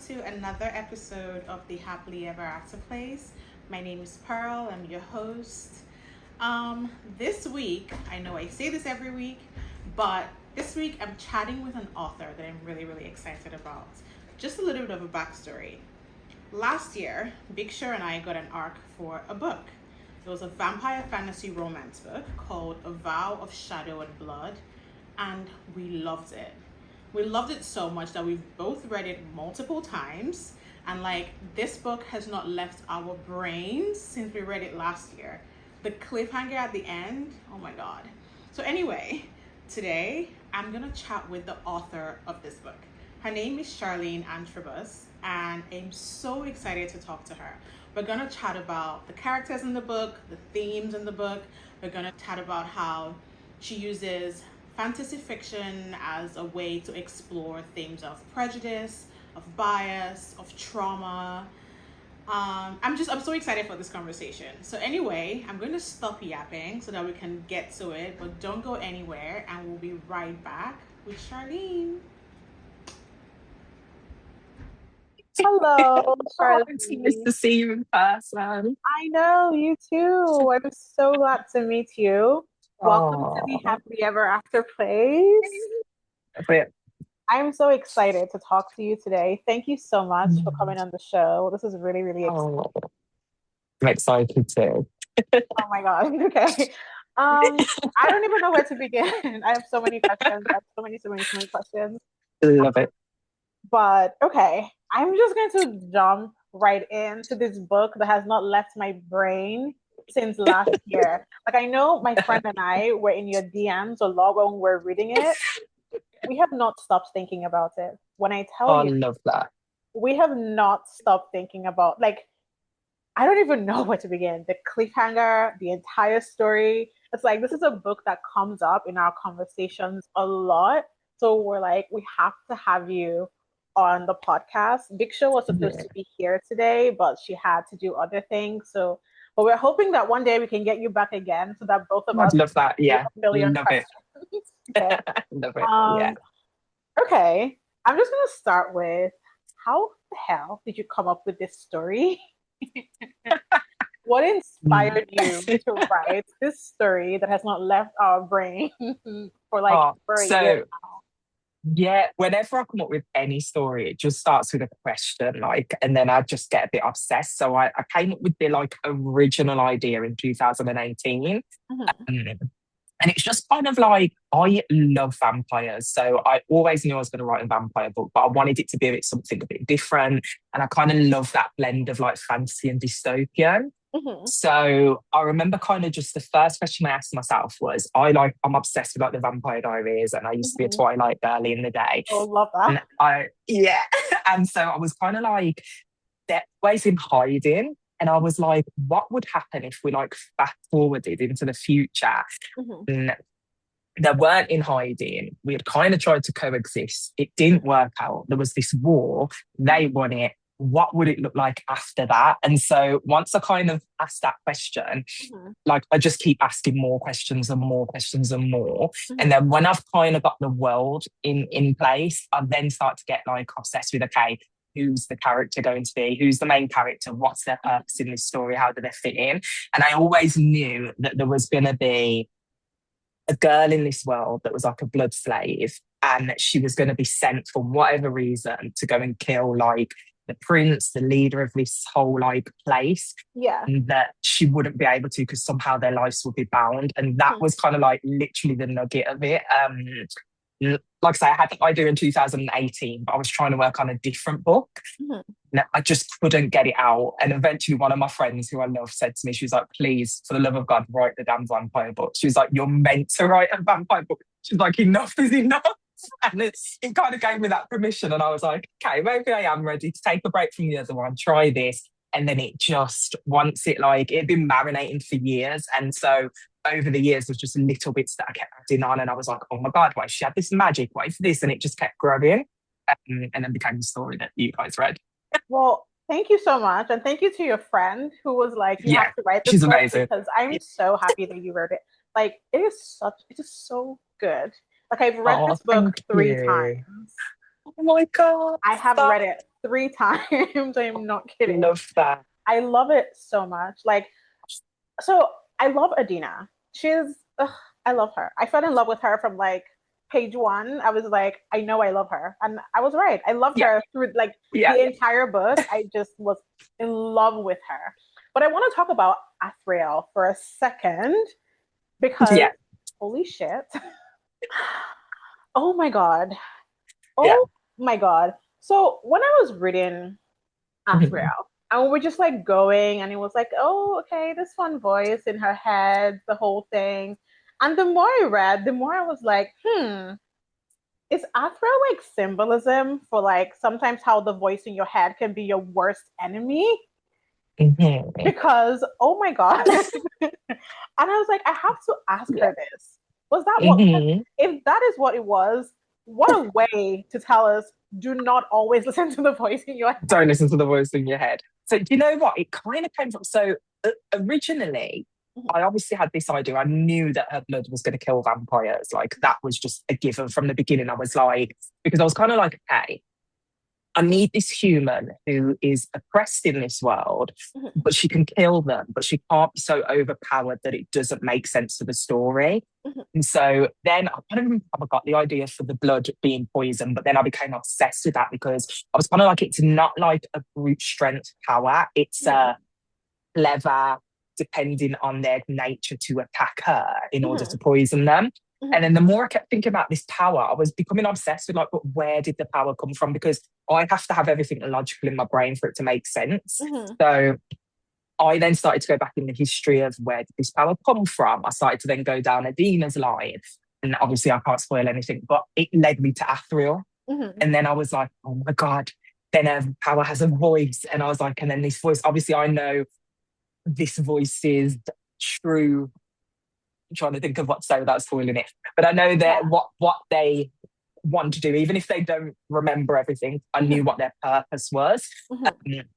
to another episode of the Happily Ever After Place. My name is Pearl, I'm your host. This week, I know I say this every week, but this week I'm chatting with an author that I'm really excited about. Just a little bit of a backstory. Last year, Big Sur and I got an arc for a book. It was a vampire fantasy romance book called A Vow of Shadow and Blood, and we loved it. We loved it so much that we've both read it multiple times, and this book has not left our brains since we read it last year. The cliffhanger at the end, oh my god. So anyway, today I'm gonna chat with the author of this book. Her name is Charlene Antrobus, and I'm so excited to talk to her. We're gonna chat about the characters in the book, the themes in the book. We're gonna chat about how she uses fantasy fiction as a way to explore themes of prejudice, of bias, of trauma. I'm so excited for this conversation. So anyway, I'm going to stop yapping so that we can get to it, but don't go anywhere, and we'll be right back with Charlene. Hello, Oh, it's nice Charlene. to see you in person. I know, you too. I'm so glad to meet you. Welcome to the Oh, Happily Ever After Place. but I'm so excited to talk to you today. Thank you so much for coming on the show. This is really exciting. oh, I'm excited too. Oh my God. Okay. I don't even know where to begin. I have so many questions. I have so many questions. Love it. But okay, I'm just going to jump right into this book that has not left my brain since last year. I know my friend and I were in your DMs a lot when we were reading it. We have not stopped thinking about it. When I Oh, tell I you, love that. we have not stopped thinking about, I don't even know where to begin. The cliffhanger, the entire story. It's this is a book that comes up in our conversations a lot. So we're we have to have you on the podcast. Big Show was supposed Yeah, to be here today, but she had to do other things. But we're hoping that one day we can get you back again so that both of I'd us love that. do Yeah, a million love it. questions. Okay. Love it. Yeah. Um, okay. I'm just gonna start with how the hell did you come up with this story? What Mm. inspired you to write this story that has not left our brain for Oh, for a year so yeah, whenever I come up with any story, it just starts with a question, and then I just get a bit obsessed. So I came up with the original idea in 2018. now? And it's just kind of I love vampires. So I always knew I was going to write a vampire book, but I wanted it to be something a bit different. And I kind of love that blend of fantasy and dystopian. Mm-hmm. So I remember kind of just the first question I asked myself was, I'm obsessed with the Vampire Diaries, and I used to be a Mm-hmm. Twilight girl in the day. Oh, love that. And yeah. And so I was kind of they're always in hiding. And I was like, what would happen if we fast forwarded into the future? Mm-hmm. And they weren't in hiding. We had kind of tried to coexist. It didn't work out. There was this war. They won it. What would it look like after that? And so once I kind of asked that question, Mm-hmm. I just keep asking more questions and more questions and more. Mm-hmm. And then when I've kind of got the world in place, I then start to get obsessed with, okay, who's the character going to be? Who's the main character? What's their purpose in this story? How do they fit in? And I always knew that there was going to be a girl in this world that was a blood slave, and she was going to be sent for whatever reason to go and kill the prince, the leader of this whole place. Yeah. And that she wouldn't be able to because somehow their lives would be bound. And that was kind of literally the nugget of it. Like I say, I had the idea in 2018, but I was trying to work on a different book. Mm-hmm. And I just couldn't get it out. And eventually one of my friends who I love said to me, she was like, please, for the love of God, write the damn vampire book. She was like, you're meant to write a vampire book. She's like, enough is enough. And it kind of gave me that permission. And I was like, okay, maybe I am ready to take a break from the other one, try this. And then it just, once it it'd been marinating for years. And so over the years, there's just little bits that I kept adding on. And I was like, oh my God, why she had this magic? Why for this? And it just kept growing. And then became the story that you guys read. Well, thank you so much. And thank you to your friend who was you have to write this she's book, amazing. because I'm so happy that you wrote it. It is so good. I've read this book 3 times. Oh my God. I have Stop. read it 3 times. I'm not kidding. Love that. I love it so much. Like, so I love Adina. I love her. I fell in love with her from like page 1. I was like, I know I love her. And I was right. I loved her through like the entire book. I just was in love with her. But I want to talk about Athriel for a second because holy shit. Oh my God. Oh my God. So when I was reading Athriel, and we were just like going, and it was like, oh, okay, this one voice in her head, the whole thing. And the more I read, the more I was like, is Athriel like symbolism for like sometimes how the voice in your head can be your worst enemy? Because, oh my God. And I was like, I have to ask her this. Was that what, if that is what it was, what a way to tell us, do not always listen to the voice in your head. Don't listen to the voice in your head. So do you know what? It kind of came from, so originally, I obviously had this idea. I knew that her blood was going to kill vampires. Like that was just a given from the beginning. I was like, because I was kind of like, okay, I need this human who is oppressed in this world, but she can kill them, but she can't be so overpowered that it doesn't make sense to the story. And so then I kind of remember how I got the idea for the blood being poison, but then I became obsessed with that because I was kind of like, it's not like a brute strength power. It's a clever, depending on their nature to attack her in order to poison them. And then the more I kept thinking about this power, I was becoming obsessed with like, but where did the power come from? Because I have to have everything logical in my brain for it to make sense. So I then started to go back in the history of where did this power come from? I started to then go down Adina's line. And obviously I can't spoil anything, but it led me to Athriel. And then I was like, oh my God, then power has a voice. And I was like, and then this voice, obviously I know this voice is true. I'm trying to think of what to say without spoiling it. But I know that what they want to do, even if they don't remember everything, I knew what their purpose was.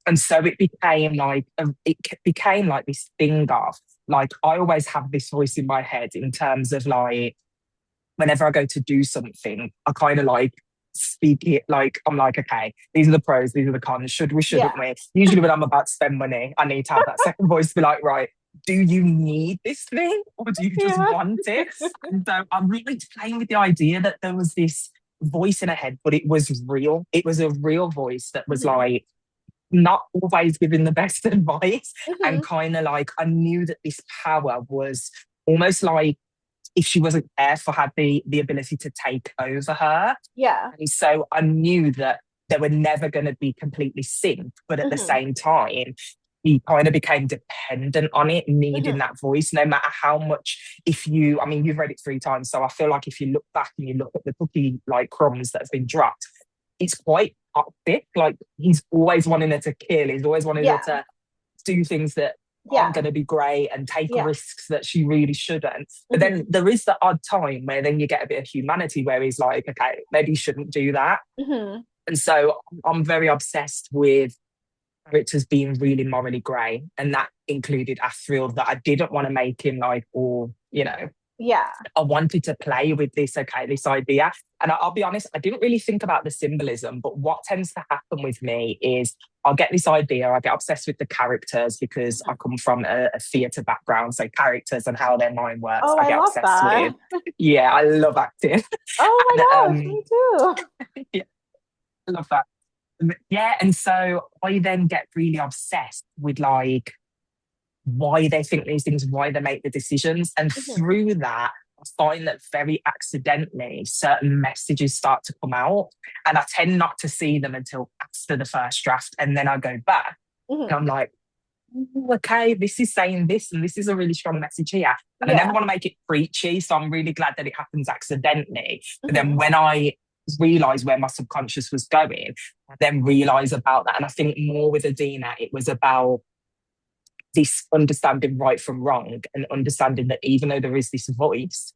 And so it became like this thing of like, I always have this voice in my head in terms of like, whenever I go to do something, I kind of like speak it like, I'm like, okay, these are the pros, these are the cons, should we, shouldn't we? Usually when I'm about to spend money, I need to have that second voice to be like, right, do you need this thing or do you just want it? And so I'm really playing with the idea that there was this voice in her head, but it was real. It was a real voice that was like not always giving the best advice. And kind of like, I knew that this power was almost like, if she wasn't careful, had the ability to take over her. And so I knew that they were never going to be completely synced, but at the same time, he kind of became dependent on it, needing that voice, no matter how much, you've read it 3 times, so I feel like if you look back and you look at the cookie like crumbs that have been dropped, it's quite toxic. Like he's always wanting her to kill, he's always wanting her to do things that aren't going to be great and take risks that she really shouldn't. But then there is the odd time where then you get a bit of humanity where he's like, okay, maybe you shouldn't do that. And so I'm very obsessed with characters being really morally grey, and that included Athriel, that I didn't want to make him like all, I wanted to play with this idea. And I'll be honest, I didn't really think about the symbolism, but what tends to happen with me is I'll get this idea, I get obsessed with the characters because I come from a theatre background, so characters and how their mind works, I get obsessed with. Yeah, I love acting. Oh my gosh, me too. I love that. Yeah, and so I then get really obsessed with like why they think these things, why they make the decisions. And through that, I find that very accidentally certain messages start to come out. And I tend not to see them until after the first draft. And then I go back and I'm like, okay, this is saying this, and this is a really strong message here. And I never want to make it preachy. So I'm really glad that it happens accidentally. But then when I realise where my subconscious was going, I then realise about that. And I think more with Adina, it was about this understanding right from wrong, and understanding that even though there is this voice,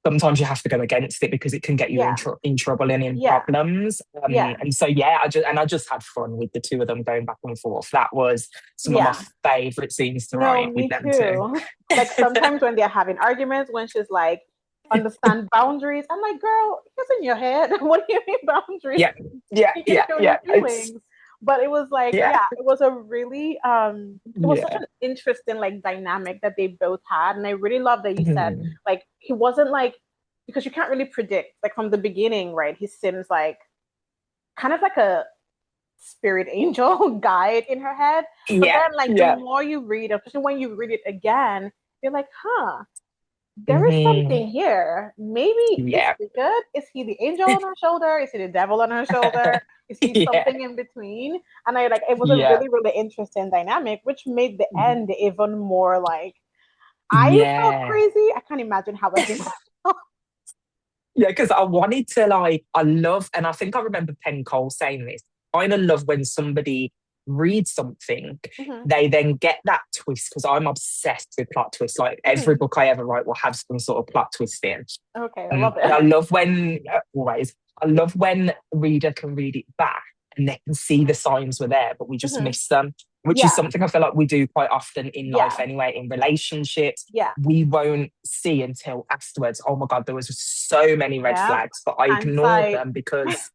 sometimes you have to go against it because it can get you in trouble and in problems. And so I just had fun with the two of them going back and forth. That was some of my favourite scenes to write with them too. Like sometimes when they're having arguments, when she's like, understand boundaries. I'm like, girl, it's in your head. What do you mean boundaries? Yeah, yeah, You can yeah, show your yeah. feelings. But it was like, Yeah, yeah, it was a really it was such yeah. an interesting like dynamic that they both had. And I really love that you said Mhm. like he wasn't like, because you can't really predict like from the beginning, right? He seems like kind of like a spirit angel guide in her head. But Yeah, then like the yeah. more you read, especially when you read it again, you're like, huh, there is Hmm. something here. Maybe is Yeah, he good? Is he the angel on her shoulder? Is he the devil on her shoulder? Is he yeah, something in between? And I like it was a yeah, really, really interesting dynamic, which made the end even more like I felt yeah. crazy. I can't imagine how everyone felt. Yeah, because I wanted to like, I love, and I think I remember Penn Cole saying this. I kind of love when somebody reads something, Mhm, they then get that twist because I'm obsessed with plot twists. Like every mhm. book I ever write will have some sort of plot twist in. Okay, I love And I it. love when, always, I love when a reader can read it back and they can see the signs were there, but we just Mhm. miss them, which is Yeah, something I feel like we do quite often in life yeah, anyway, in relationships. yeah, We won't see until afterwards, oh my God, there was so many red yeah. flags, but I ignored Hindsight. them because,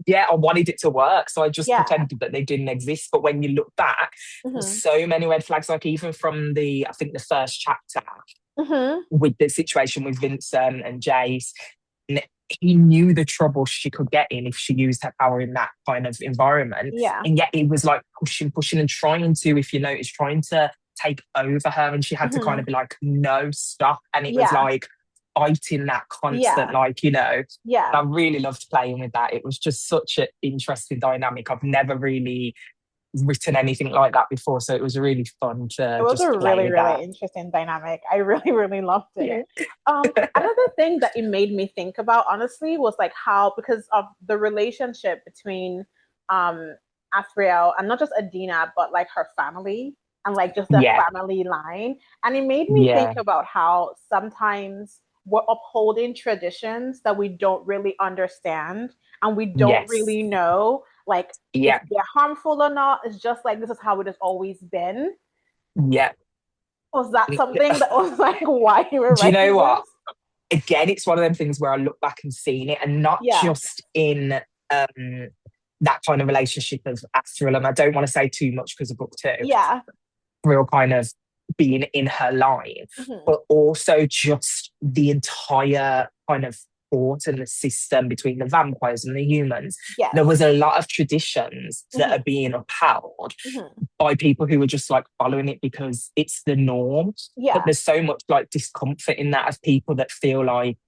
yeah, I wanted it to work. So I just Yeah. pretended that they didn't exist. But when you look back, there's Mhm. so many red flags, like even from I think the first chapter Mhm. with the situation with Vincent and Jace, and he knew the trouble she could get in if she used her power in that kind of environment. Yeah. And yet it was like pushing, pushing, and trying to, if you notice, trying to take over her. And she had to kind Mhm. of be like, no, stop. And it was Yeah. like fighting that constant, Yeah. like, and I Yeah. really loved playing with that. It was just such an interesting dynamic. I've never really written anything like that before. So it was really fun It to was a just play really, with really that. interesting dynamic. I really, really loved it. Yeah. Another thing that it made me think about, honestly, was like how because of the relationship between um Athriel and not just Adina, but like her family and like just the Yeah. family line. And it made me think Yeah. about how sometimes we're upholding traditions that we don't really understand and we don't Yes. really know like if Yeah. they're harmful or not. It's just like this is how it has always been. Yeah. Was that something that was like why you were Do you know writing what? this? Again, it's one of them things where I look back and seen it, and not Yeah, just in that kind of relationship of Astral. And I don't want to say too much because of book two, yeah. real kind of being in her life, Hmm. but also just the entire kind of thought and the system between the vampires and the humans. Yes. There was a lot of traditions that Hmm. are being upheld Hmm. by people who are just like following it because it's the norm. But Yeah. there's so much like discomfort in that of people that feel like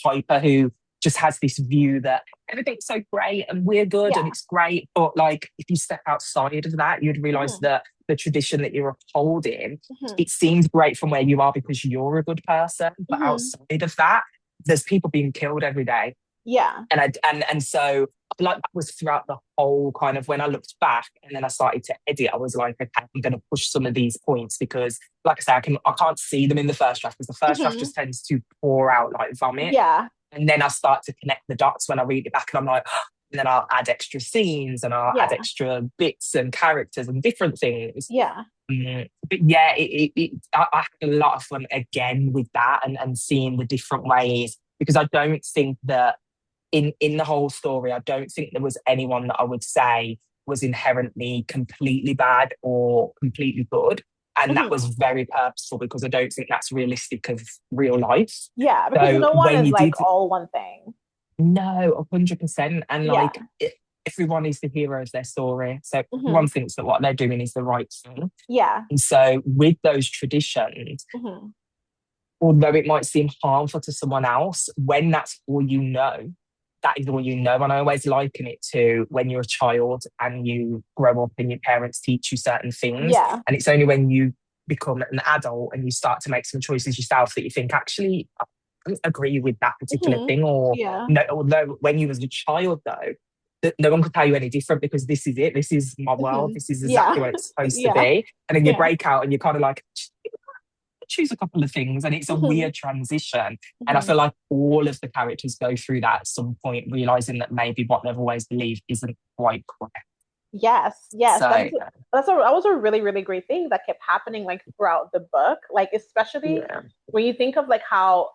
Piper, who just has this view that everything's so great and we're good and Yeah. it's great. But like if you step outside of that, you'd realize Hmm. that the tradition that you're upholding, Hmm. it seems great from where you are because you're a good person. But Hmm. outside of that, there's people being killed every day. Yeah. And so like that was throughout the whole kind of when I looked back and then I started to edit, I was like, okay, I'm going to push some of these points because, like I say, I can't see them in the first draft because the first draft Hmm. just tends to pour out like vomit. Yeah. And then I start to connect the dots when I read it back and I'm like, and then I'll add extra scenes and I'll add Yeah. extra bits and characters and different things. Yeah. But yeah, I had a lot of fun again with that and seeing the different ways because I don't think that in the whole story, I don't think there was anyone that I would say was inherently completely bad or completely good. And that was Hmm. very purposeful because I don't think that's realistic of real life. Yeah. Because So no one when is you like did, all one thing. no, 100%. And Yeah. like, everyone is the hero of their story. So Hmm. everyone thinks that what they're doing is the right thing. Yeah. And so with those traditions, Hmm. although it might seem harmful to someone else, when that's all you know, that is all you know. And I always liken it to when you're a child and you grow up and your parents teach you certain things. Yeah. And it's only when you become an adult and you start to make some choices yourself that you think, actually, I don't agree with that particular Hmm. thing. Or Yeah. no, although when you was a child, though, that no one could tell you any different because this is it. This is my world. Hmm. This is Yeah. exactly what it's supposed to Yeah. be. And then you Yeah. break out and you're kind of like, choose a couple of things and it's a Hmm. weird transition. And I Hmm. feel like all of the characters go through that at some point, realizing that maybe what they've always believed isn't quite correct. Yes, yes, So that was a really really great thing that kept happening like throughout the book, like especially yeah, when you think of like how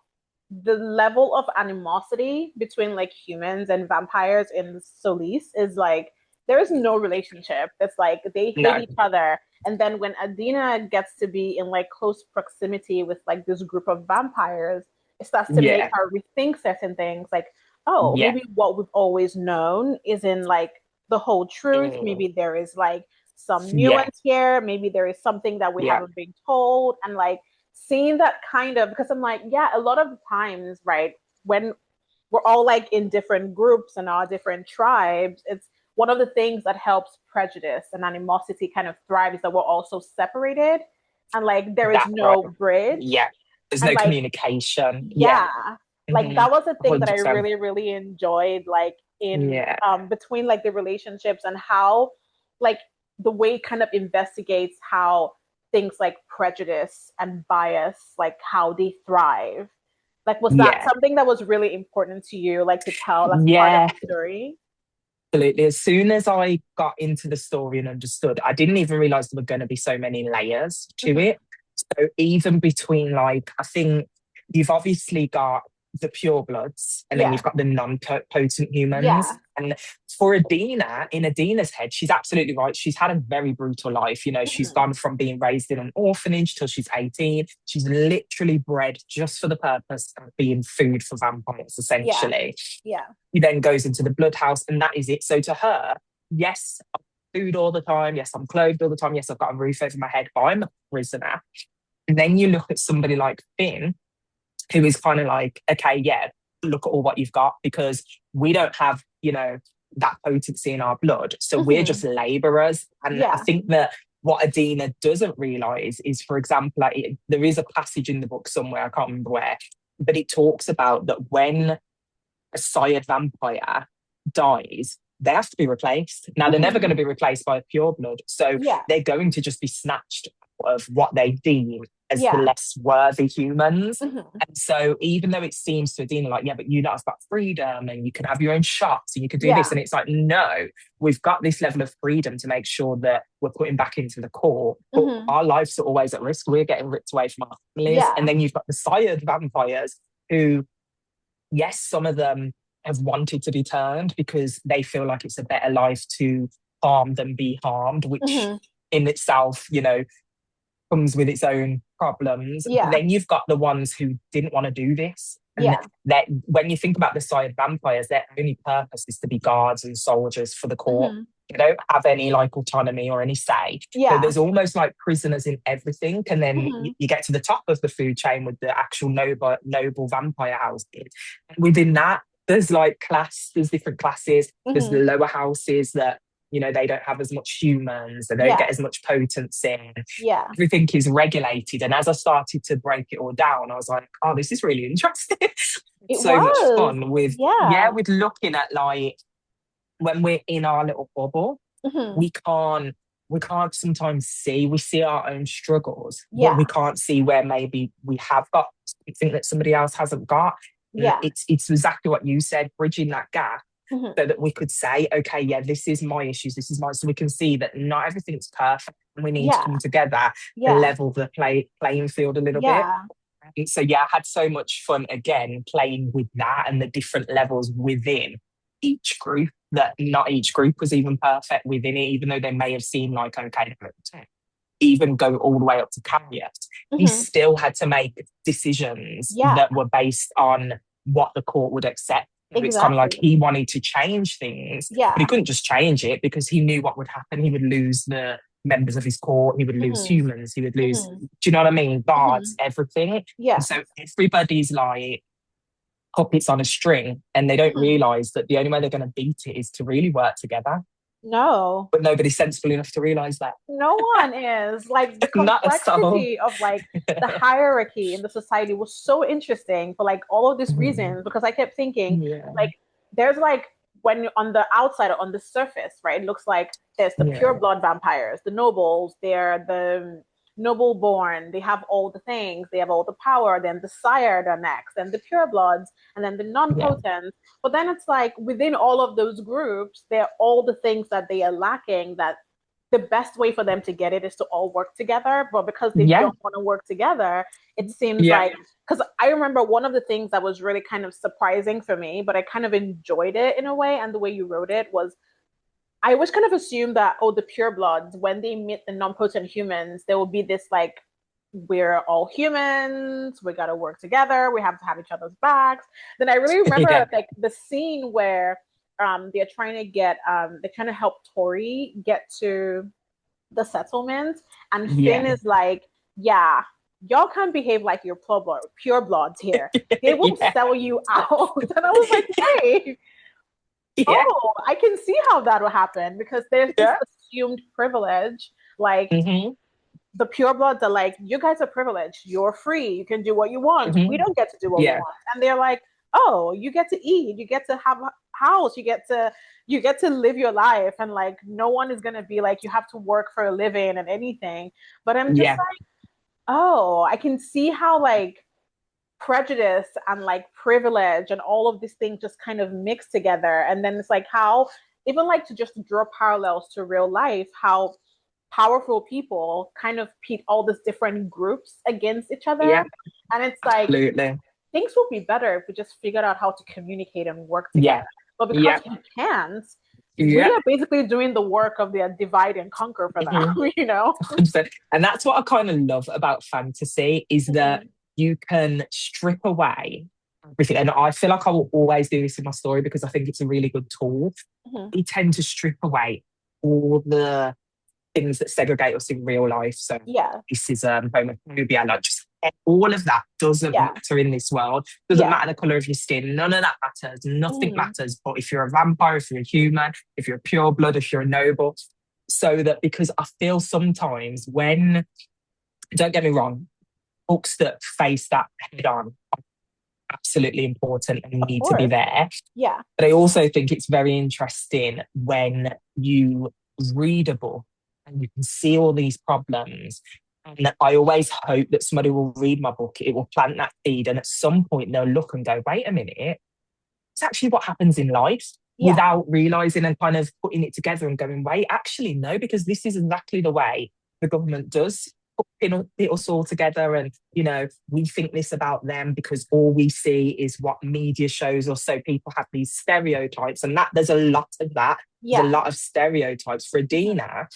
the level of animosity between like humans and vampires in Solis is like there is no relationship. It's like they hate No. each other. And then when Adina gets to be in like close proximity with like this group of vampires, it starts to make Yeah. her rethink certain things. Like, oh, Yeah. maybe what we've always known isn't like the whole truth. Maybe there is like some Yeah. nuance here. Maybe there is something that we Yeah. haven't been told. And like seeing that kind of, because I'm like, yeah, a lot of the times, right, when we're all like in different groups and our different tribes, it's one of the things that helps prejudice and animosity kind of thrive is that we're also separated and like there is That's right. no bridge. Yeah. There's And no like, communication. yeah, like Mhm. that was the thing that I 100%. really, really enjoyed, like in Yeah. between like the relationships and how like the way it kind of investigates how things like prejudice and bias, like how they thrive. Like, was that Yeah. something that was really important to you, like to tell as part of Yeah. the story? Absolutely. As soon as I got into the story and understood, I didn't even realize there were going to be so many layers to it. So even between like, I think you've obviously got the pure bloods and then Yeah. you've got the non-potent humans. Yeah. And for Adina, in Adina's head, she's absolutely right. She's had a very brutal life. You know, she's gone from being raised in an orphanage till she's 18. She's literally bred just for the purpose of being food for vampires, essentially. Yeah. He then goes into the blood house and that is it. So to her, yes, I'm food all the time. Yes, I'm clothed all the time. Yes, I've got a roof over my head, but I'm a prisoner. And then you look at somebody like Finn, who is kind of like, okay, yeah, look at all what you've got because we don't have, you know, that potency in our blood. So we're just laborers. And I think that what Adina doesn't realize is, for example, like there is a passage in the book somewhere, I can't remember where, but it talks about that when a sired vampire dies, they have to be replaced. Now, they're never going to be replaced by a pure blood. So they're going to just be snatched of what they deem as the less worthy humans. And so even though it seems to Adina like, yeah, but you lot have got freedom and you can have your own shots and you can do this. And it's like, no, we've got this level of freedom to make sure that we're putting back into the core. But our lives are always at risk. We're getting ripped away from our families. And then you've got the sired vampires who, yes, some of them have wanted to be turned because they feel like it's a better life to harm than be harmed, which in itself, you know, comes with its own problems. But then you've got the ones who didn't want to do this. And that when you think about the sired vampires, their only purpose is to be guards and soldiers for the court. They don't have any like autonomy or any say. So there's almost like prisoners in everything. And then you get to the top of the food chain with the actual noble vampire houses. And within that, there's like there's different classes. There's the lower houses that, you know, they don't have as much humans, they don't get as much potency. Everything is regulated. And as I started to break it all down, I was like, oh, this is really interesting. Much fun with with looking at like when we're in our little bubble, we can't sometimes we see our own struggles, but we can't see where maybe we have got something that somebody else hasn't got. It's exactly what you said, bridging that gap. So that we could say, okay, yeah, this is my issues, this is mine. So we can see that not everything's perfect and we need to come together and level the playing field a little bit. And so, yeah, I had so much fun, again, playing with that and the different levels within each group, that not each group was even perfect within it, even though they may have seemed like, okay, even go all the way up to Carriot. He still had to make decisions that were based on what the court would accept. It's kind of like he wanted to change things, but he couldn't just change it because he knew what would happen. He would lose the members of his court, he would lose humans, he would lose, do you know what I mean? Guards, everything. And so everybody's like puppets on a string and they don't realise that the only way they're going to beat it is to really work together. No. But nobody's sensible enough to realise that. No one is. Like the complexity of like the hierarchy in the society was so interesting for like all of these reasons, because I kept thinking like there's like when on the outside or on the surface, right, it looks like there's the pure blood vampires, the nobles, they're the noble born, they have all the things, they have all the power, then the sired are next, and the pure bloods, and then the non-potent. But then it's like within all of those groups, there are all the things that they are lacking that the best way for them to get it is to all work together. But because they Yeah. don't want to work together, it seems Yeah. like, because I remember one of the things that was really kind of surprising for me, but I kind of enjoyed it in a way, and the way you wrote it was, I was kind of assumed that, oh, the purebloods, when they meet the non-potent humans, there will be this like, we're all humans, we got to work together, we have to have each other's backs. Then I really remember like the scene where they're trying to help Tori get to the settlement, and Finn is like, yeah, y'all can't behave like you're pure bloods here. They will sell you out. And I was like, hey, oh, I can see how that will happen, because there's this assumed privilege. Like, the purebloods are like, you guys are privileged. You're free. You can do what you want. We don't get to do what we want. And they're like, oh, you get to eat. You get to have a house. You get to live your life. And like, no one is going to be like, you have to work for a living and anything. But I'm just like, oh, I can see how like prejudice and like privilege and all of these things just kind of mix together. And then it's like how, even like to just draw parallels to real life, how powerful people kind of pit all these different groups against each other. And it's like, things will be better if we just figured out how to communicate and work together. But because we can't, we are basically doing the work of the divide and conquer for them, you know? 100%. And that's what I kind of love about fantasy, is that you can strip away everything. And I feel like I will always do this in my story because I think it's a really good tool. We tend to strip away all the things that segregate us in real life. So racism, homophobia, like just all of that doesn't matter in this world. Doesn't matter the colour of your skin. None of that matters. Nothing matters. But if you're a vampire, if you're a human, if you're a pure blood, if you're a noble. So that, because I feel sometimes when, don't get me wrong, books that face that head on are absolutely important and need to be there. But I also think it's very interesting when you read a book and you can see all these problems. And I always hope that somebody will read my book, it will plant that seed, and at some point they'll look and go, wait a minute, it's actually what happens in life, without realising and kind of putting it together and going, wait, actually no, because this is exactly the way the government does put us all together. And, you know, we think this about them because all we see is what media shows us. So people have these stereotypes, and that there's a lot of that. There's a lot of stereotypes. For Adina,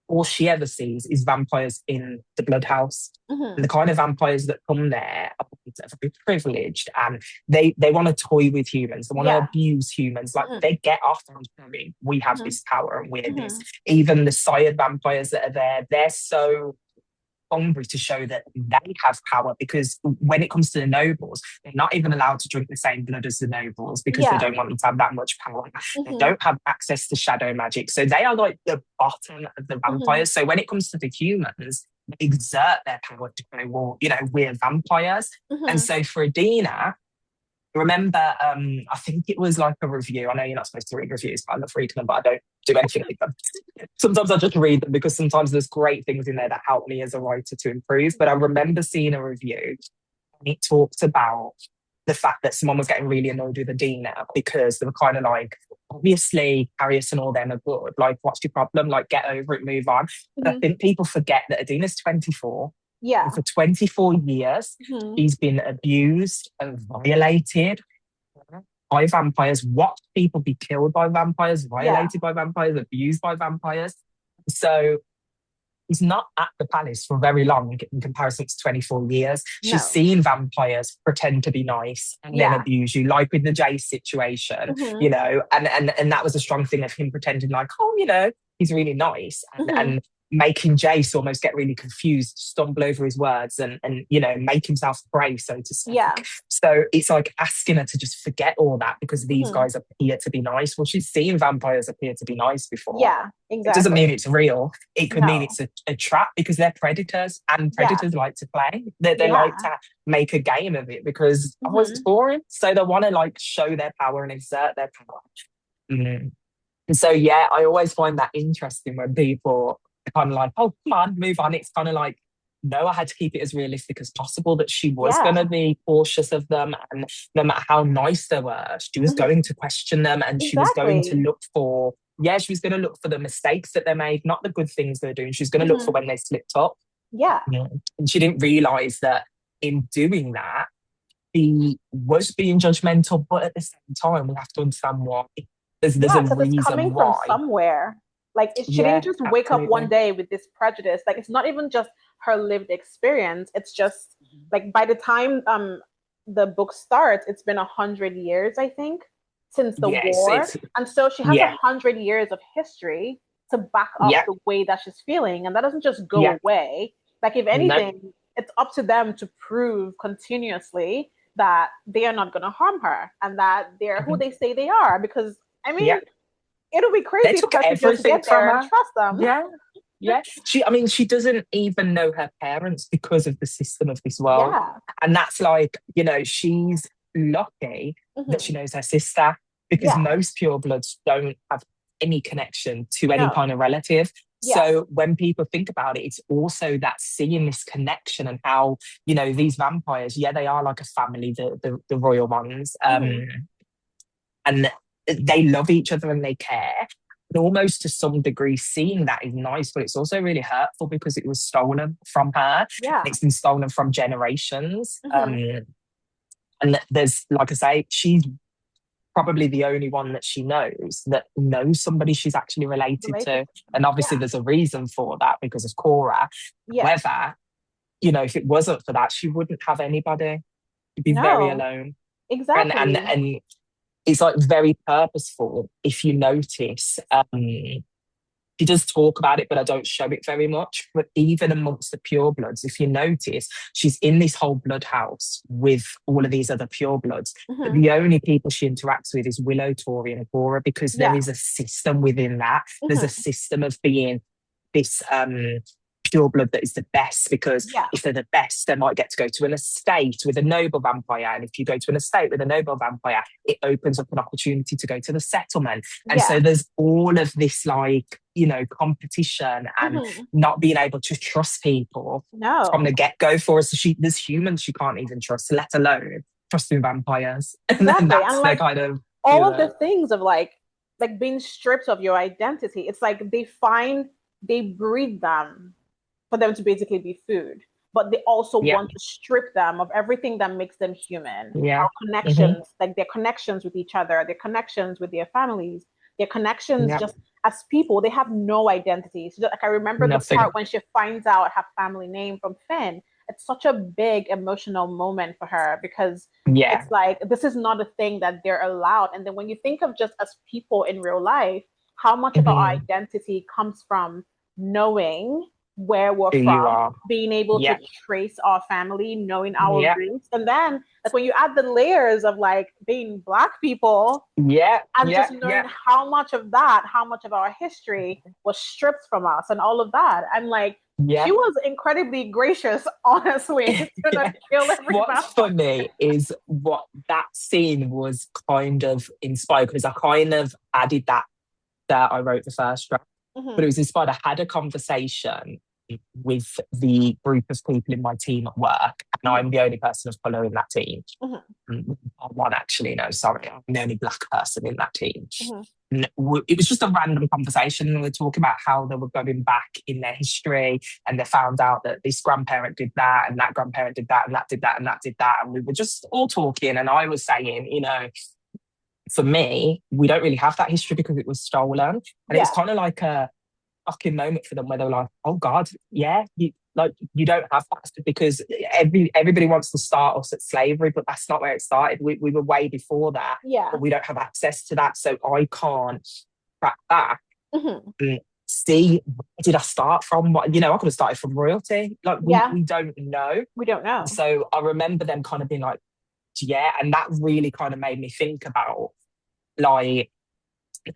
all she ever sees is vampires in the Blood House. And the kind of vampires that come there are very privileged, and they want to toy with humans. They want to abuse humans. Like they get off on saying, we have this power and we're this. Even the sired vampires that are there, they're so hungry to show that they have power, because when it comes to the nobles, they're not even allowed to drink the same blood as the nobles because they don't want them to have that much power. They don't have access to shadow magic. So they are like the bottom of the vampires. So when it comes to the humans, they exert their power to go, well, you know, we're vampires. And so for Adina, remember, I think it was like a review. I know you're not supposed to read reviews, but I love reading them, but I don't do anything with them. Sometimes I just read them because sometimes there's great things in there that help me as a writer to improve. But I remember seeing a review, and it talked about the fact that someone was getting really annoyed with Adina because they were kind of like, obviously, Harriet and all them are good. Like, what's your problem? Like, get over it, move on. But I think people forget that Adina's 24. And for 24 years, she's been abused and violated by vampires, watched people be killed by vampires, violated by vampires, abused by vampires. So she's not at the palace for very long in comparison to 24 years. She's seen vampires pretend to be nice and then abuse you, like with the Jace situation, you know, and that was a strong thing of him pretending like, oh, you know, he's really nice, and making Jace almost get really confused, stumble over his words, and you know, make himself prey, so to speak. So it's like asking her to just forget all that because these guys appear to be nice. Well, she's seen vampires appear to be nice before. It doesn't mean it's real. It could mean it's a trap, because they're predators, and predators like to play. They like to make a game of it because otherwise it's boring. So they want to like show their power and exert their power. And so, yeah, I always find that interesting when people kind of like, oh, come on, move on. It's kind of like, no, I had to keep it as realistic as possible, that she was going to be cautious of them, and no matter how nice they were, she was going to question them, and she was going to look for yeah, she was going to look for the mistakes that they made, not the good things they're doing. She was going to look for when they slipped up. Yeah. And she didn't realise that in doing that, he was being judgmental, but at the same time, we have to understand why. There's a because reason it's coming why. from somewhere. Like, she didn't just wake up one day with this prejudice. Like, it's not even just her lived experience. It's just like, by the time the book starts, it's been 100 years, I think, since the war. And so she has 100 years of history to back up the way that she's feeling. And that doesn't just go away. Like, if anything, it's up to them to prove continuously that they are not going to harm her and that they're who they say they are. Because, I mean, it'll be crazy for her to just get there and trust them. Yeah. She doesn't even know her parents because of the system of this world. Yeah. And that's like, she's lucky that she knows her sister, because most purebloods don't have any connection to any kind of relative. So when people think about it, it's also that seeing this connection and how, these vampires, they are like a family, the royal ones. And they love each other and they care. And almost to some degree, seeing that is nice, but it's also really hurtful because it was stolen from her. Yeah. And it's been stolen from generations. And there's, like I say, she's probably the only one that she knows somebody she's actually related to. And obviously there's a reason for that because of Cora. However, if it wasn't for that, she wouldn't have anybody. She'd be very alone. Exactly. And it's like very purposeful. If you notice, she does talk about it, but I don't show it very much. But even amongst the purebloods, if you notice, she's in this whole blood house with all of these other purebloods. But the only people she interacts with is Willow, Tori, and Agora, because there is a system within that. There's a system of being this pureblood that is the best, because if they're the best, they might get to go to an estate with a noble vampire. And if you go to an estate with a noble vampire, it opens up an opportunity to go to the settlement. And so there's all of this, like, competition and not being able to trust people from the get-go for us. There's humans she can't even trust, let alone trusting vampires. Exactly. And that's their kind of... all of the things of like being stripped of your identity. It's like they breed them for them to basically be food, but they also want to strip them of everything that makes them human. Our connections, like their connections with each other, their connections with their families, their connections just as people. They have no identity. So like, I remember the part when she finds out her family name from Finn. It's such a big emotional moment for her, because it's like, this is not a thing that they're allowed. And then when you think of just as people in real life, how much of our identity comes from knowing where we're from, being able to trace our family, knowing our roots. And then like when you add the layers of like being Black people, and just knowing how much of our history was stripped from us and all of that. I'm like, she was incredibly gracious, honestly, to not kill everyone. What's funny is what that scene was kind of inspired, because I kind of added that I wrote the first draft. But it was inspired. I had a conversation with the group of people in my team at work, and I'm the only person of colour in that team. One, actually, no, sorry, I'm the only Black person in that team. And it was just a random conversation, and we were talking about how they were going back in their history, and they found out that this grandparent did that, and that grandparent did that, and that did that, and that did that, and we were just all talking, and I was saying, for me, we don't really have that history because it was stolen. And it's kind of like a fucking moment for them where they were like, oh God, you don't have that, because everybody wants to start us at slavery, but that's not where it started. We were way before that. But we don't have access to that. So I can't track back and see, where did I start from? I could have started from royalty. Like, we don't know. We don't know. So I remember them kind of being like, and that really kind of made me think about like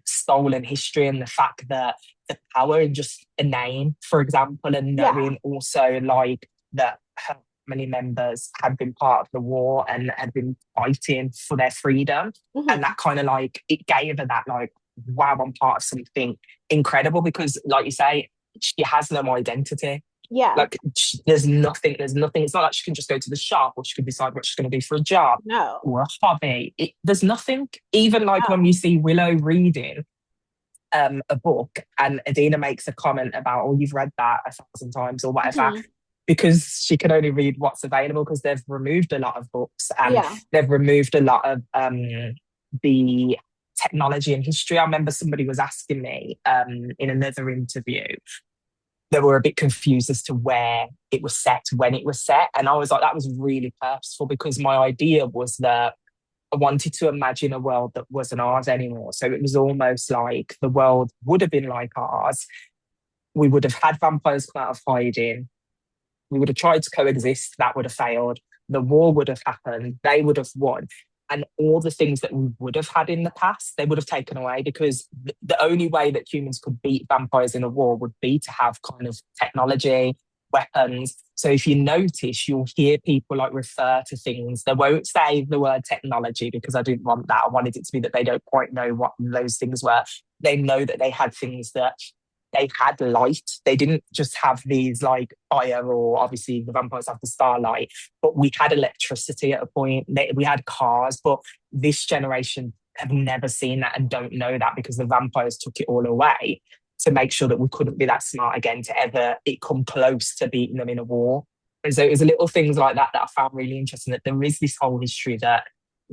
stolen history and the fact that the power in just a name, for example, and knowing also like that her family members had been part of the war and had been fighting for their freedom. And that kind of like, it gave her that like, wow, I'm part of something incredible, because like you say, she has no identity. Like there's nothing. It's not like she can just go to the shop, or she can decide what she's going to do for a job or a hobby. There's nothing. Even like when you see Willow reading, a book, and Adina makes a comment about, oh, you've read that 1,000 times or whatever, Mhm. because she can only read what's available because they've removed a lot of books and Yeah. they've removed a lot of the technology and history. I remember somebody was asking me in another interview, they were a bit confused as to where it was set, when it was set. And I was like, that was really purposeful because my idea was that I wanted to imagine a world that wasn't ours anymore. So it was almost like the world would have been like ours. We would have had vampires come out of hiding. We would have tried to coexist. That would have failed. The war would have happened. They would have won. And all the things that we would have had in the past, they would have taken away because the only way that humans could beat vampires in a war would be to have kind of technology, weapons. So if you notice, you'll hear people like refer to things. They won't say the word technology because I didn't want that. I wanted it to be that they don't quite know what those things were. They know that they had things that they had light. They didn't just have these like fire, or obviously the vampires have the starlight, but we had electricity at a point. We had cars, but this generation have never seen that and don't know that because the vampires took it all away to make sure that we couldn't be that smart again to ever it come close to beating them in a war. And so it was little things like that that I found really interesting, that there is this whole history that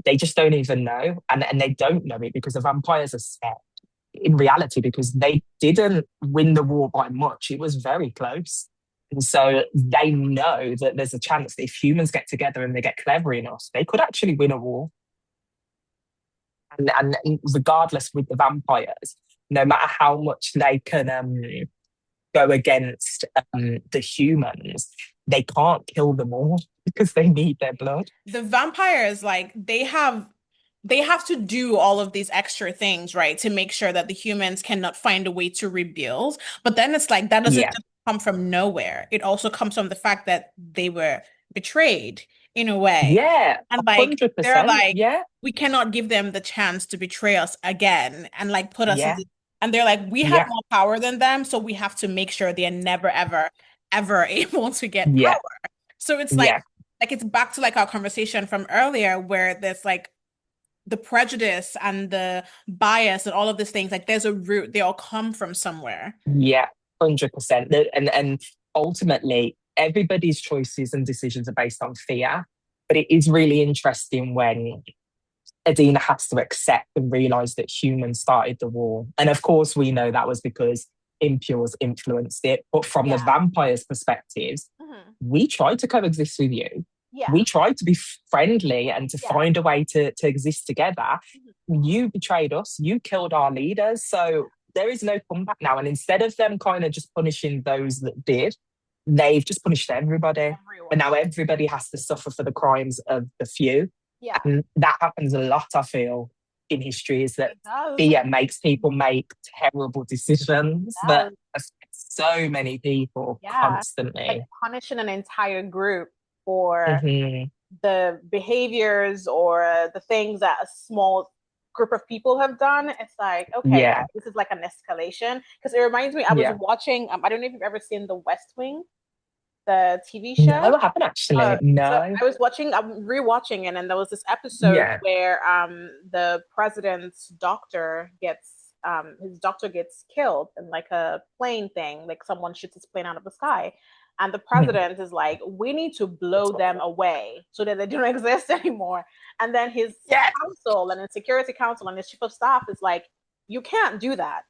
they just don't even know. And they don't know it because the vampires are scared in reality because they didn't win the war by much. It was very close. And so they know that there's a chance that if humans get together and they get clever enough, they could actually win a war. And regardless with the vampires, no matter how much they can go against the humans, they can't kill them all because they need their blood. The vampires, like, they have to do all of these extra things, right, to make sure that the humans cannot find a way to rebuild. But then it's like that doesn't Yeah. just come from nowhere. It also comes from the fact that they were betrayed in a way. Yeah, And like they're 100%. like, Yeah, we cannot give them the chance to betray us again and like put us in yeah, the, and they're like, we have yeah, more power than them, so we have to make sure they're never, ever, ever able to get yeah, power. So it's yeah, like it's back to like our conversation from earlier where there's like the prejudice and the bias and all of these things, like there's a root, they all come from somewhere. yeah, 100%. And ultimately, everybody's choices and decisions are based on fear. But it is really interesting when Adina has to accept and realize that humans started the war. And of course, we know that was because impures influenced it. But from the Yeah. vampires' perspectives, Mhm. we tried to coexist with you. Yeah. We tried to be friendly and to Yeah. find a way to exist together. Mhm. You betrayed us. You killed our leaders. So there is no comeback now. And instead of them kind of just punishing those that did, they've just punished everybody. Everyone. And now everybody has to suffer for the crimes of the few. Yeah. And that happens a lot, I feel, in history, is that It does. fear makes people make terrible decisions It that does. affect so many people Yeah. constantly. Like punishing an entire group for Mhm. the behaviors or the things that a small group of people have done. It's like, okay, Yeah, this is like an escalation. Because it reminds me, I was yeah. watching, I don't know if you've ever seen The West Wing, the TV No, show. I haven't actually. So No. I'm rewatching it, and there was this episode Yeah. where the president's doctor gets his doctor gets killed in like a plane thing, like someone shoots his plane out of the sky. And the president is like, we need to blow them away so that they don't exist anymore. And then his Yeah. council and his security council and his chief of staff is like, you can't do that.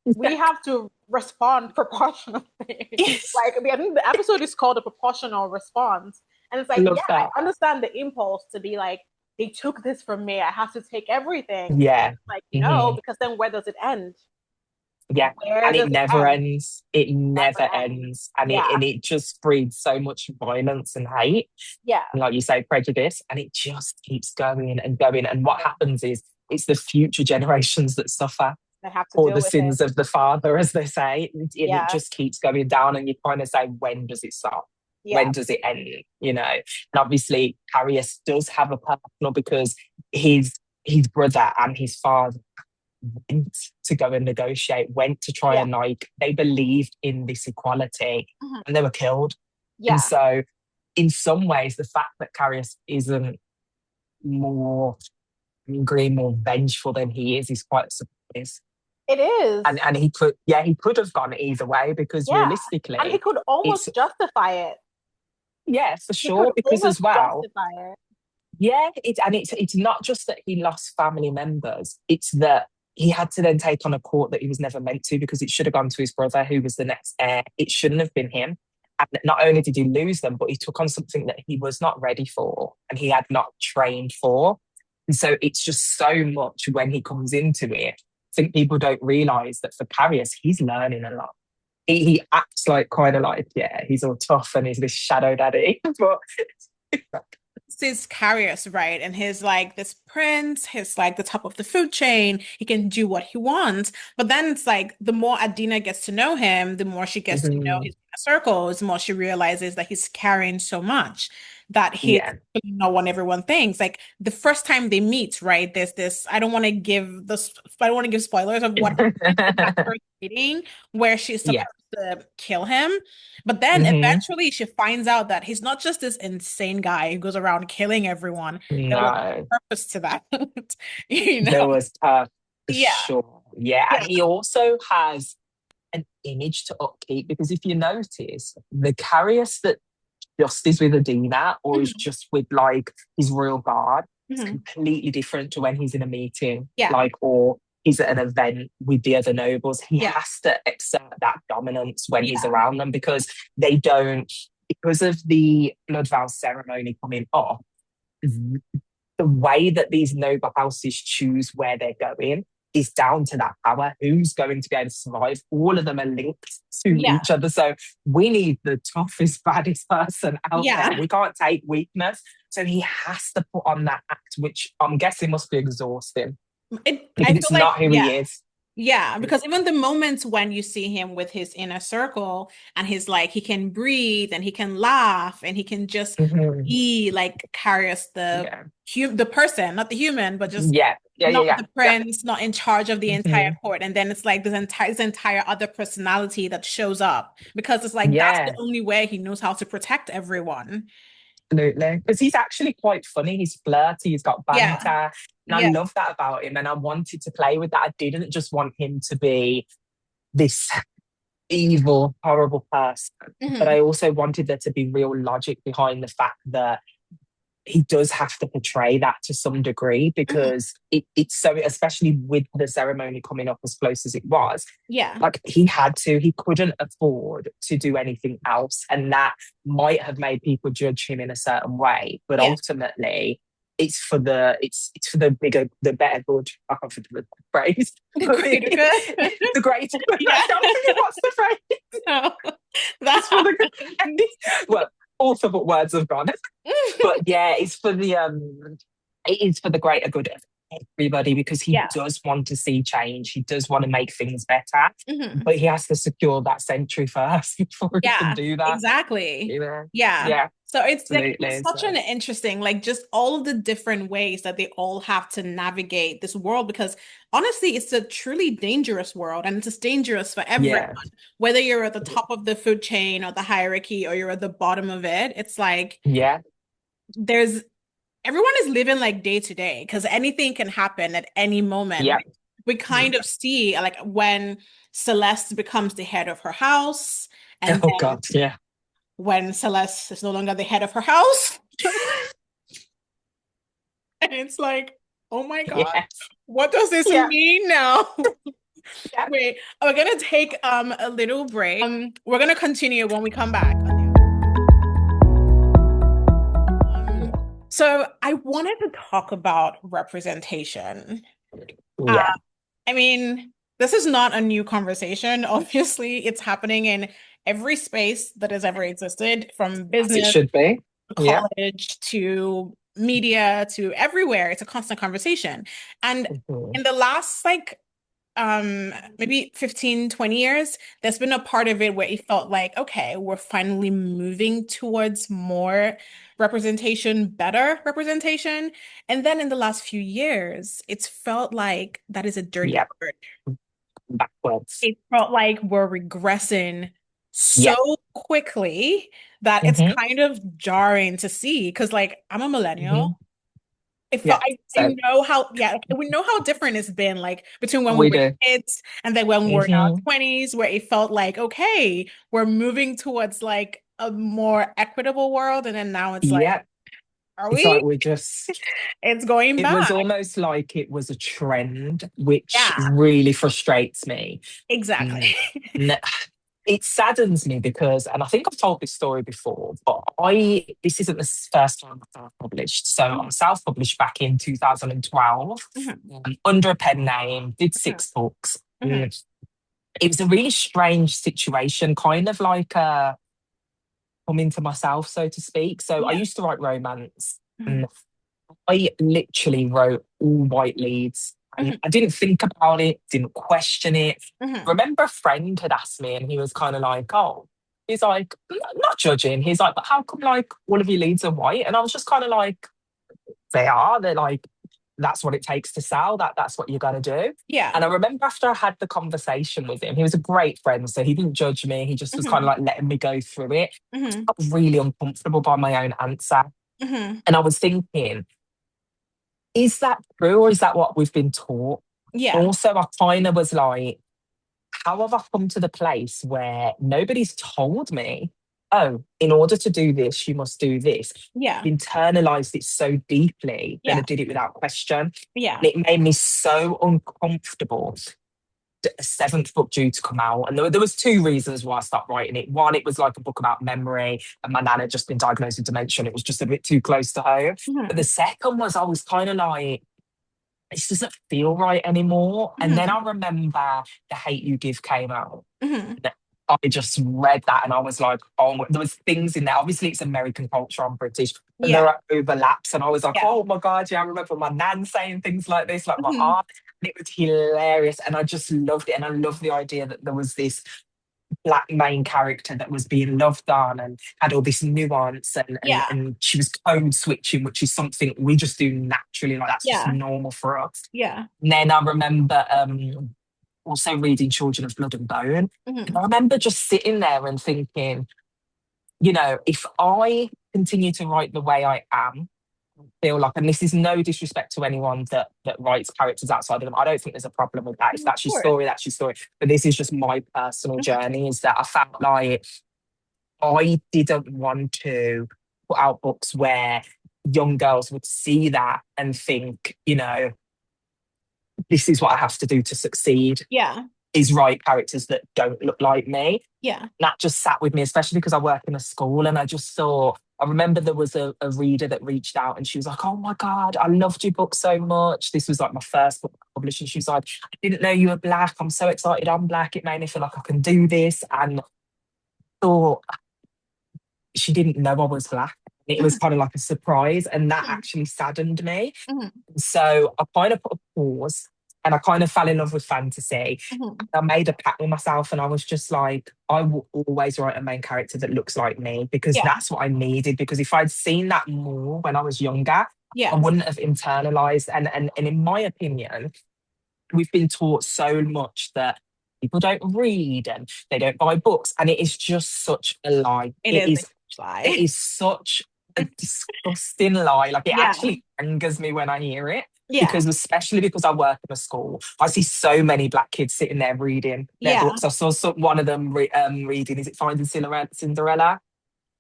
We have to respond proportionally. Like, I think the episode is called a proportional response. And it's like, Love yeah, that. I understand the impulse to be like, they took this from me. I have to take everything. Yeah. Like, no, because then where does it end? Yeah. Where And does it it never end? ends. It never Never ends. ends. And Yeah. it just breeds so much violence and hate. Yeah. And like you say, prejudice. And it just keeps going and going. And what happens is it's the future generations that suffer. They have to Or deal the with sins it. of the father, as they say. And Yeah. it just keeps going down. And you kind of say, when does it stop? Yeah. When does it end? You know? And obviously, Carius does have a personal because his brother and his father went to go and negotiate, went to try and like, they believed in this equality and they were killed. Yeah. And so, in some ways, the fact that Carius isn't more angry, more vengeful than he is quite a surprise. It is. And he could have gone either way because Yeah. And he realistically, could almost it's justify it. yeah, for He could sure. Because as almost well, justify it. yeah, it's not just that he lost family members, it's that he had to then take on a court that he was never meant to because it should have gone to his brother, who was the next heir. It shouldn't have been him. And not only did he lose them, but he took on something that he was not ready for and he had not trained for. And so it's just so much when he comes into it. I think people don't realise that for Carius, he's learning a lot. He acts like kind of like, yeah, he's all tough and he's this shadow daddy. But His carriers, right? And he's like this prince, he's like the top of the food chain. He can do what he wants. But then it's like the more Adina gets to know him, the more she gets to know his circles, the more she realizes that he's carrying so much that he's yeah. not what everyone thinks. Like the first time they meet, right? There's this, I don't want to give spoilers of what happens in that first meeting where she's supposed Yeah. to kill him. But then eventually she finds out that he's not just this insane guy who goes around killing everyone. There was No. a purpose to that. You There know? was for Yeah. sure. Yeah. Yeah. And he also has an image to upkeep because if you notice, the Carius that just is with Adina or is just with like his royal guard, it's completely different to when he's in a meeting, Yeah. like, or he's at an event with the other nobles. He Yeah. has to exert that dominance when he's around them because they don't, because of the Blood Vows ceremony coming up, the way that these noble houses choose where they're going is down to that power. Who's going to be able to survive? All of them are linked to each other. So we need the toughest, baddest person out there. We can't take weakness. So he has to put on that act, which I'm guessing must be exhausting. Because it's not who he is. Yeah, because even the moments when you see him with his inner circle and he's like, he can breathe and he can laugh and he can just be like Carius, the person, not the human, but just not the prince, not in charge of the entire court. And then it's like this entire other personality that shows up because it's like that's the only way he knows how to protect everyone. Absolutely. Because he's actually quite funny. He's flirty. He's got banter. And I love that about him. And I wanted to play with that. I didn't just want him to be this evil, horrible person. But I also wanted there to be real logic behind the fact that he does have to portray that to some degree because it's so, especially with the ceremony coming up as close as it was. Yeah. Like he couldn't afford to do anything else. And that might have made people judge him in a certain way. But ultimately, it's for the bigger, the better good. I can't think of the phrase. The greater good. The greater good. I don't think what's the phrase. No, that's for the good. Well, all the words have gone. But yeah, it's for the it is for the greater good of everybody because he does want to see change. He does want to make things better. But he has to secure that century first before he can do that. Exactly. Yeah. So it's like it's such an interesting, like just all of the different ways that they all have to navigate this world because honestly, it's a truly dangerous world and it's just dangerous for everyone. Whether you're at the top of the food chain or the hierarchy or you're at the bottom of it, it's like everyone is living like day to day because anything can happen at any moment. We kind of see like when Celeste becomes the head of her house and when Celeste is no longer the head of her house. And it's like, oh my God, what does this mean now? Wait, we're going to take a little break. We're going to continue when we come back. So I wanted to talk about representation. I mean, this is not a new conversation. Obviously, it's happening in every space that has ever existed, from business, it should be, college to media to everywhere. It's a constant conversation. And in the last maybe 15, 20 years, there's been a part of it where it felt like, okay, we're finally moving towards more representation, better representation. And then in the last few years, it's felt like that is a dirty word. Backwards. It felt like we're regressing so quickly that it's kind of jarring to see because like I'm a millennial It Yeah. felt I So know how we know how different it's been like between when we we were do. kids and then when we're in our Hmm. 20s, where it felt like, okay, we're moving towards like a more equitable world, and then now it's like, Yeah. are It's like we? we're just, It's going it was back. almost like it was a trend, which Yeah, really frustrates me. exactly. Mm. N- It saddens me because, and I think I've told this story before, but this isn't the first time I've self-published. So I'm self-published back in 2012 Mhm, under a pen name, did mhm, 6 books. mhm. It was a really strange situation, kind of like coming to myself, so to speak. So I Yeah. used to write romance. Mhm, And I literally wrote all white leads. And mhm, I didn't think about it, didn't question it. I mhm. remember a friend had asked me, and he was kind of like, oh, he's like, not judging. He's like, but how come like all of your leads are white? And I was just kind of like, they are. They're like, that's what it takes to sell. That's what you're gonna do. Yeah. And I remember after I had the conversation with him, he was a great friend. So he didn't judge me. He just was kind of Mhm, like letting me go through it. mhm, I was really uncomfortable by my own answer. mhm. And I was thinking, is that true or is that what we've been taught? Yeah. Also, I kind of was like, how have I come to the place where nobody's told me, oh, in order to do this, you must do this? Yeah. Internalized it so deeply that I Yeah. did it without question. And Yeah. it made me so uncomfortable. A seventh book due to come out, and there was two reasons why I stopped writing it. One, it was like a book about memory, and my nan had just been diagnosed with dementia, and it was just a bit too close to home. But the Mhm, second was I was kind of like, this doesn't feel right anymore. And then mhm, I remember The Hate U Give came out. mhm. And I just read that and I was like, oh, there was things in there. Obviously, it's American culture, I'm British, and there Yeah. are overlaps. And I was like, Yeah. oh my God, yeah, I remember my nan saying things like this, like my Mhm. aunt. And it was hilarious. And I just loved it. And I love the idea that there was this black main character that was being loved on and had all this nuance Yeah. and she was code switching, which is something we just do naturally. Like that's just Yeah. normal for us. Yeah. And then I remember also reading Children of Blood and Bone. And Mhm. I remember just sitting there and thinking, if I continue to write the way I am, feel like, and this is no disrespect to anyone that writes characters outside of them. I don't think there's a problem with that. If Of that's your course. story, that's your story. But this is just my personal Mhm. journey, is that I felt like I didn't want to put out books where young girls would see that and think, this is what I have to do to succeed, Yeah. is write characters that don't look like me. Yeah. That just sat with me, especially because I work in a school. And I just thought, I remember there was a reader that reached out and she was like, oh my God, I loved your book so much. This was like my first book published. And she was like, I didn't know you were black. I'm so excited I'm black. It made me feel like I can do this. And thought, she didn't know I was black. It was Mhm. kind of like a surprise. And that Mhm. actually saddened me. Mhm. So I kind of put a pause and I kind of fell in love with fantasy. Mhm. I made a pact with myself and I was just like, I will always write a main character that looks like me because Yeah. that's what I needed. Because if I'd seen that more when I was younger, I Yeah. wouldn't have internalized. And in my opinion, we've been taught so much that people don't read and they don't buy books. And it is just such a lie. It It is a is huge it lie. is such a disgusting lie. Like it Yeah. actually angers me when I hear it. Yeah. Because especially because I work in a school, I see so many black kids sitting there reading their Yeah. books. I saw one of them reading. Is it Finding Cinderella?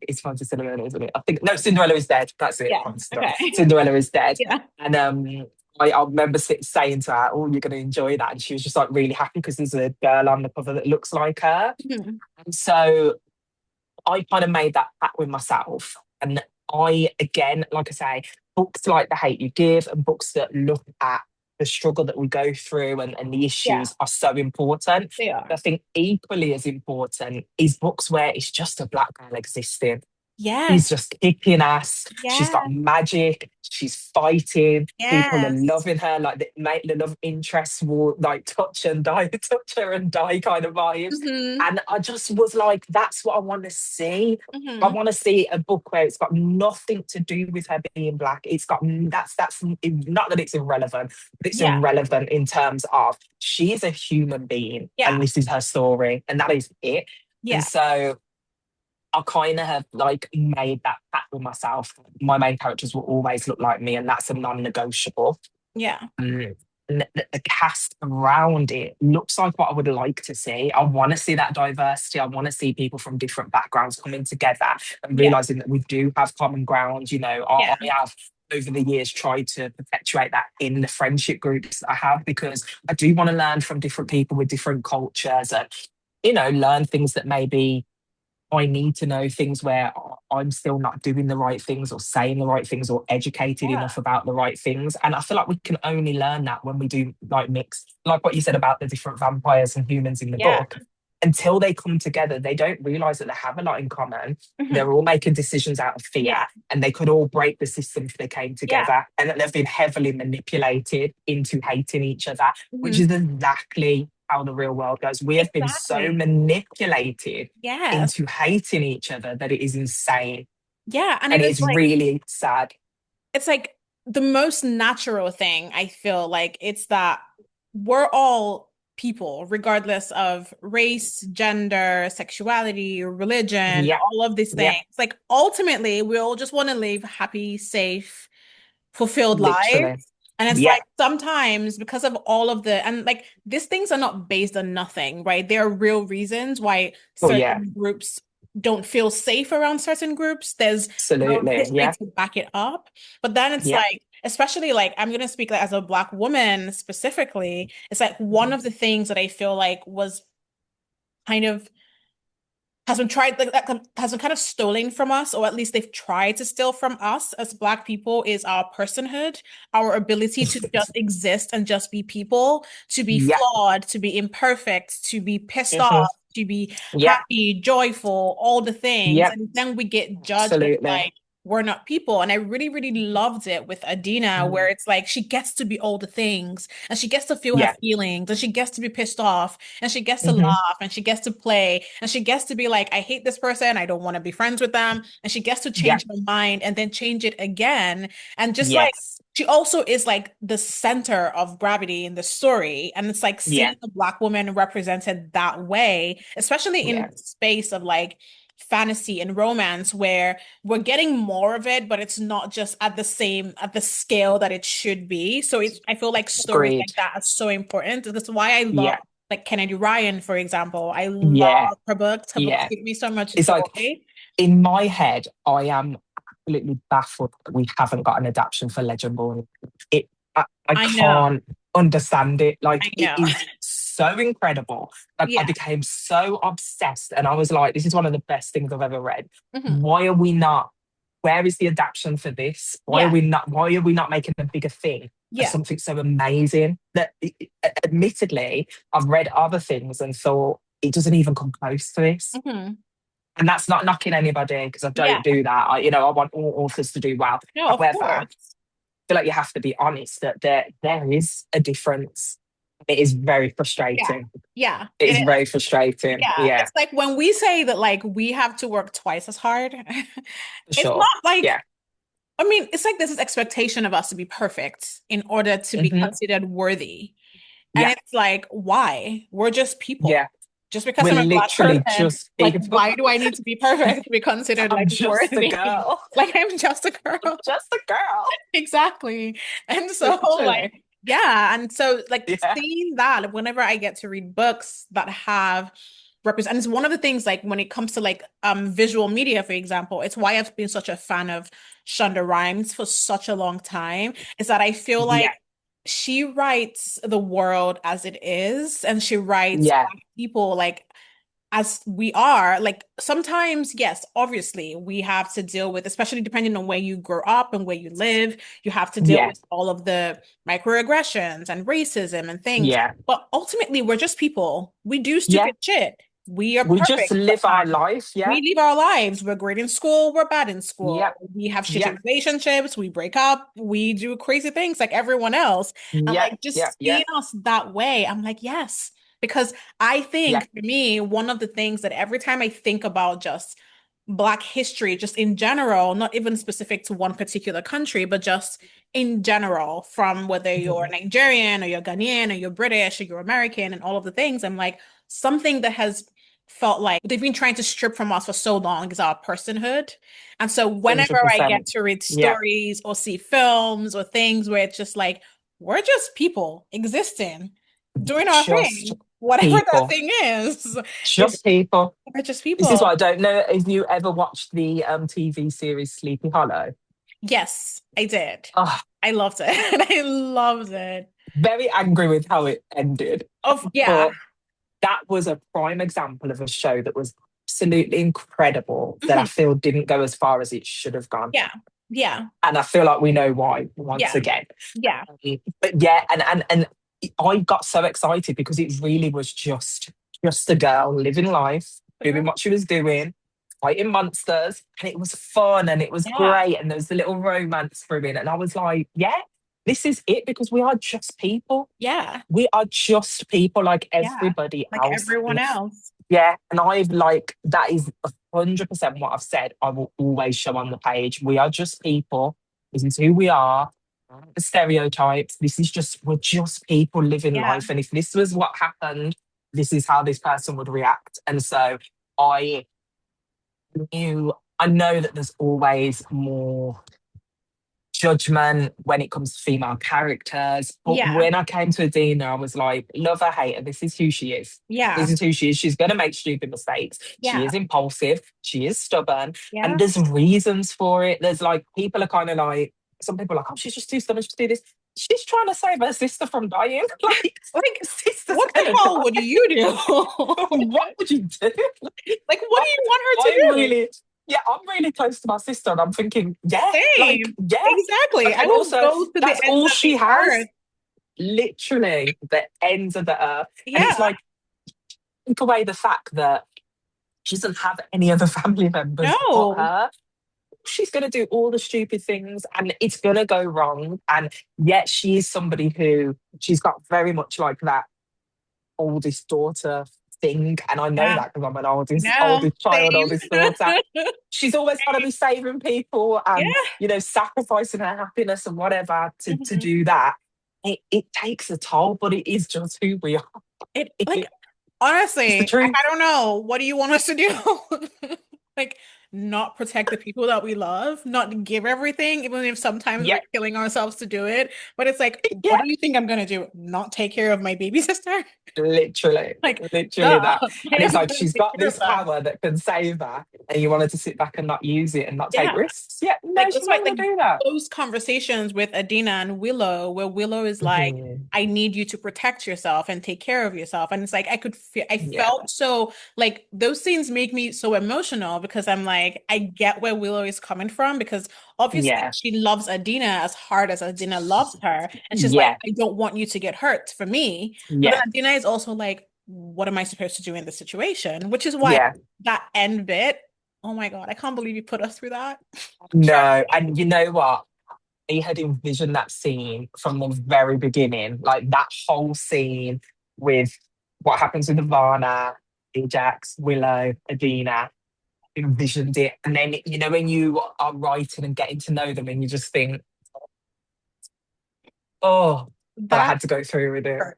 It's Finding Cinderella, isn't it? I think no. Cinderella is dead. That's it. Yeah. Finding Cinderella. Okay. Cinderella is dead. Yeah. And I remember saying to her, "Oh, you're going to enjoy that," and she was just like really happy because there's a girl on the cover that looks like her. Mhm. And so I kind of made that pact with myself. And I, again, like I say, books like The Hate You Give and books that look at the struggle that we go through and the Yeah. issues are so important. They But I are. think equally as important is books where it's just a black girl existing. Yes. She's just kicking ass. She's got Yes. magic. She's fighting. People are Yes. loving her. Like the love interests will like touch and die, touch her and die kind of vibes. Mhm. And I just was like, that's what I want to see. I Mhm. want to see a book where it's got nothing to do with her being black. It's got that's not that it's irrelevant, but it's Yeah. irrelevant in terms of she is a human being Yeah. and this is her story, and that is it. And Yeah. so I kind of have like made that pact with myself. My main characters will always look like me, and that's a non-negotiable. Yeah. Um, and the cast around it looks like what I would like to see. I want to see that diversity. I want to see people from different backgrounds coming together and Yeah. realizing that we do have common ground. You know, Yeah. I have over the years tried to perpetuate that in the friendship groups that I have, because I do want to learn from different people with different cultures and, you know, learn things that maybe I need to know, things where I'm still not doing the right things or saying the right things or educated Yeah. enough about the right things. And I feel like we can only learn that when we do like mix, like what you said about the different vampires and humans in the Yeah. book. Until they come together, they don't realize that they have a lot in common. Mhm. They're all making decisions out of fear, Yeah. and they could all break the system if they came Yeah. together. And that they've been heavily manipulated into hating each other, which Mhm. is exactly how the real world goes. We have been so Exactly. manipulated Yes. into hating each other that it is insane. Yeah. And And it is it's like, really sad. it's like the most natural thing, I feel like. It's that we're all people, regardless of race, gender, sexuality, religion, Yeah, all of these yeah, things. Like ultimately, we all just want to live happy, safe, fulfilled lives. literally. And it's Yeah. like sometimes because of all of the, and like these things are not based on nothing, right? There are real reasons why Oh, yeah, certain groups don't feel safe around certain groups. There's real absolutely. history Yeah, to back it up. But then it's yeah. like, especially like I'm gonna speak like as a Black woman specifically, it's like one Mhm. of the things that I feel like was kind of has been tried like that has been kind of stolen from us, or at least they've tried to steal from us as Black people, is our personhood, our ability to just exist and just be people, to be Yeah. flawed, to be imperfect, to be pissed Mhm. off, to be Yeah. happy, joyful, all the things. Yeah. And then we get judged as Absolutely. like we're not people. And I really, really loved it with Adina, where Mm. it's like she gets to be all the things and she gets to feel her Yeah. feelings and she gets to be pissed off and she gets to Hmm. laugh and she gets to play and she gets to be like, I hate this person, I don't want to be friends with them. And she gets to Yeah. change her mind and then change it again. And just like Yes. she also is like the center of gravity in the story. And it's like Yeah. seeing a Black woman represented that way, especially in Yeah. the space of like fantasy and romance, where we're getting more of it, but it's not just at the scale that it should be. So it's, I feel like stories Agreed. like that are so important. That's why I love Yeah. like Kennedy Ryan, for example. I Yeah. love her books. Her books Yeah. give me so much It's like joy. in my head, I am absolutely baffled that we haven't got an adaptation for Legendborn. I I know. can't understand it. I Like, it know. is so incredible. Like, I Yeah. became so obsessed, and I was like, this is one of the best things I've ever read. Mhm. Why are we not? Where is the adaptation for this? Why are Yeah. we not? Why are we not making a bigger thing of Yeah. something so amazing? That, admittedly, I've read other things and thought it doesn't even come close to this. Mhm. And that's not knocking anybody, because I Yeah. don't do that. I want all authors to do well. No, of However, I course. feel like you have to be honest that there is a difference. It is very Yeah. frustrating. Yeah. It It is is. very frustrating. Yeah. Yeah, It's like when we say that like we have to work twice as hard, for it's sure. not like, Yeah. I mean, it's like there's this expectation of us to be perfect in order to be Hmm. considered worthy. And Yeah. it's like, why? We're just people. Yeah. Just because We're I'm a Black literally person, just like, people. why do I need to be perfect to be considered I'm like just a worthy? girl. Like, I'm just a girl. Just a girl. Exactly. And so, like, Literally. yeah. And so, like, Yeah. seeing that, like, whenever I get to read books that have represent, and it's one of the things, like, when it comes to like visual media, for example, it's why I've been such a fan of Shonda Rhimes for such a long time, is that I feel Yeah. like she writes the world as it is, and she writes Yeah. Black people like as we are. Like sometimes, yes, obviously, we have to deal with, especially depending on where you grow up and where you live, you have to deal Yeah. with all of the microaggressions and racism and things. Yeah. But ultimately, we're just people. We do Yeah. stupid shit. We are We just perfect live our sometimes. life. Yeah. We live our lives. We're great in school. We're bad in Yeah. school. We have Yeah. shitty relationships. We break up. We do crazy things like everyone else. And Yeah. like Yeah. just Yeah. seeing us that way, I'm like, yes. Because I Yeah. think for me, one of the things that every time I think about just Black history, just in general, not even specific to one particular country, but just in general, from whether you're Mhm. Nigerian or you're Ghanaian or you're British or you're American and all of the things, I'm like, something that has felt like they've been trying to strip from us for so long is our personhood. And so whenever I get 100%. to read Yeah. stories or see films or things where it's just like, we're just people existing, doing our Just thing, whatever that people. thing is, Just people. we're just This is people. what I don't know. If you ever watched the TV series Sleepy Hollow? Yes, I did. Oh, I loved it. I loved it. very angry with how it ended. Yeah. But that was a prime example of a show that was absolutely incredible that I Mhm. feel didn't go as far as it should have gone. Yeah. Yeah. And I feel like we know why once Yeah. again. Yeah. But yeah, and I got so excited because it really was just a girl living life, doing what she was doing, fighting monsters, and it was fun and it was Yeah. great, and there was the little romance through it, and I was like, yeah, this is it because we are just people. Yeah. We are just people like Yeah. everybody Like else. everyone And else. yeah, and I've like that is 100% what I've said. I will always show on the page. We are just people. This is who we are. The stereotypes. This is just we're just people living Yeah. life. And if this was what happened, this is how this person would react. And so I I know that there's always more judgment when it comes to female characters. But Yeah. when I came to Adina, I was like, love her, hate her. This is who she is. Yeah. This is who she is. She's going to make stupid mistakes. She Yeah. is impulsive. She is stubborn. Yeah. And there's reasons for it. There's like, people are kind of like, some people are like, oh, she's just too stubborn. She's do this. She's trying to save her sister from dying. Like sister's what the gonna hell die. would you do? What would you do? Like, what do you want her to I'm do? really, yeah, I'm really close to my sister, and I'm thinking, yeah, like, Same. yeah. Exactly. I And will also, go to the that's ends all of she the has. earth. Literally, the ends of the earth. And Yeah. it's like, take away the fact that she doesn't have any other family members but No. her. She's going to do all the stupid things and it's going to go wrong. And yet she is somebody who she's got very much like that oldest daughter thing. And I know Yeah. that because I'm an oldest No. child, Same. oldest daughter. She's always got to be saving people and, Yeah. you know, sacrificing her happiness and whatever to Mhm. do that. It takes a toll, but it is just who we are. It It's like the honestly, truth. I don't know. What do you want us to do? Like, not protect the people that we love, not give everything, even if sometimes Yeah, we're killing ourselves to do it. But it's like, yeah, what do you think I'm gonna do? Not take care of my baby sister? literally, Like, literally duh. that. I And am it's like gonna she's take got care of this them. power that can save her, and you want her to sit back and not use it and not take Yeah. risks. Yeah, no, Like she's that's why not like going to do that. those conversations with Adina and Willow, where Willow is like, Mhm. I need you to protect yourself and take care of yourself. And it's like I Yeah, felt so like those scenes make me so emotional because I'm like, I get where Willow is coming from because obviously yeah, she loves Adina as hard as Adina loves her. And she's like, yeah, I don't want you to get hurt for me. But then yeah, Adina is also like, what am I supposed to do in this situation? Which is why yeah. that end bit, oh my God, I can't believe you put us through that. No, and you know what? I had envisioned that scene from the very beginning, like that whole scene with what happens with Ivana, Ajax, Willow, Adina. Envisioned it, and then you know when you are writing and getting to know them, and you just think, oh, but I That had to go through with it. hurt.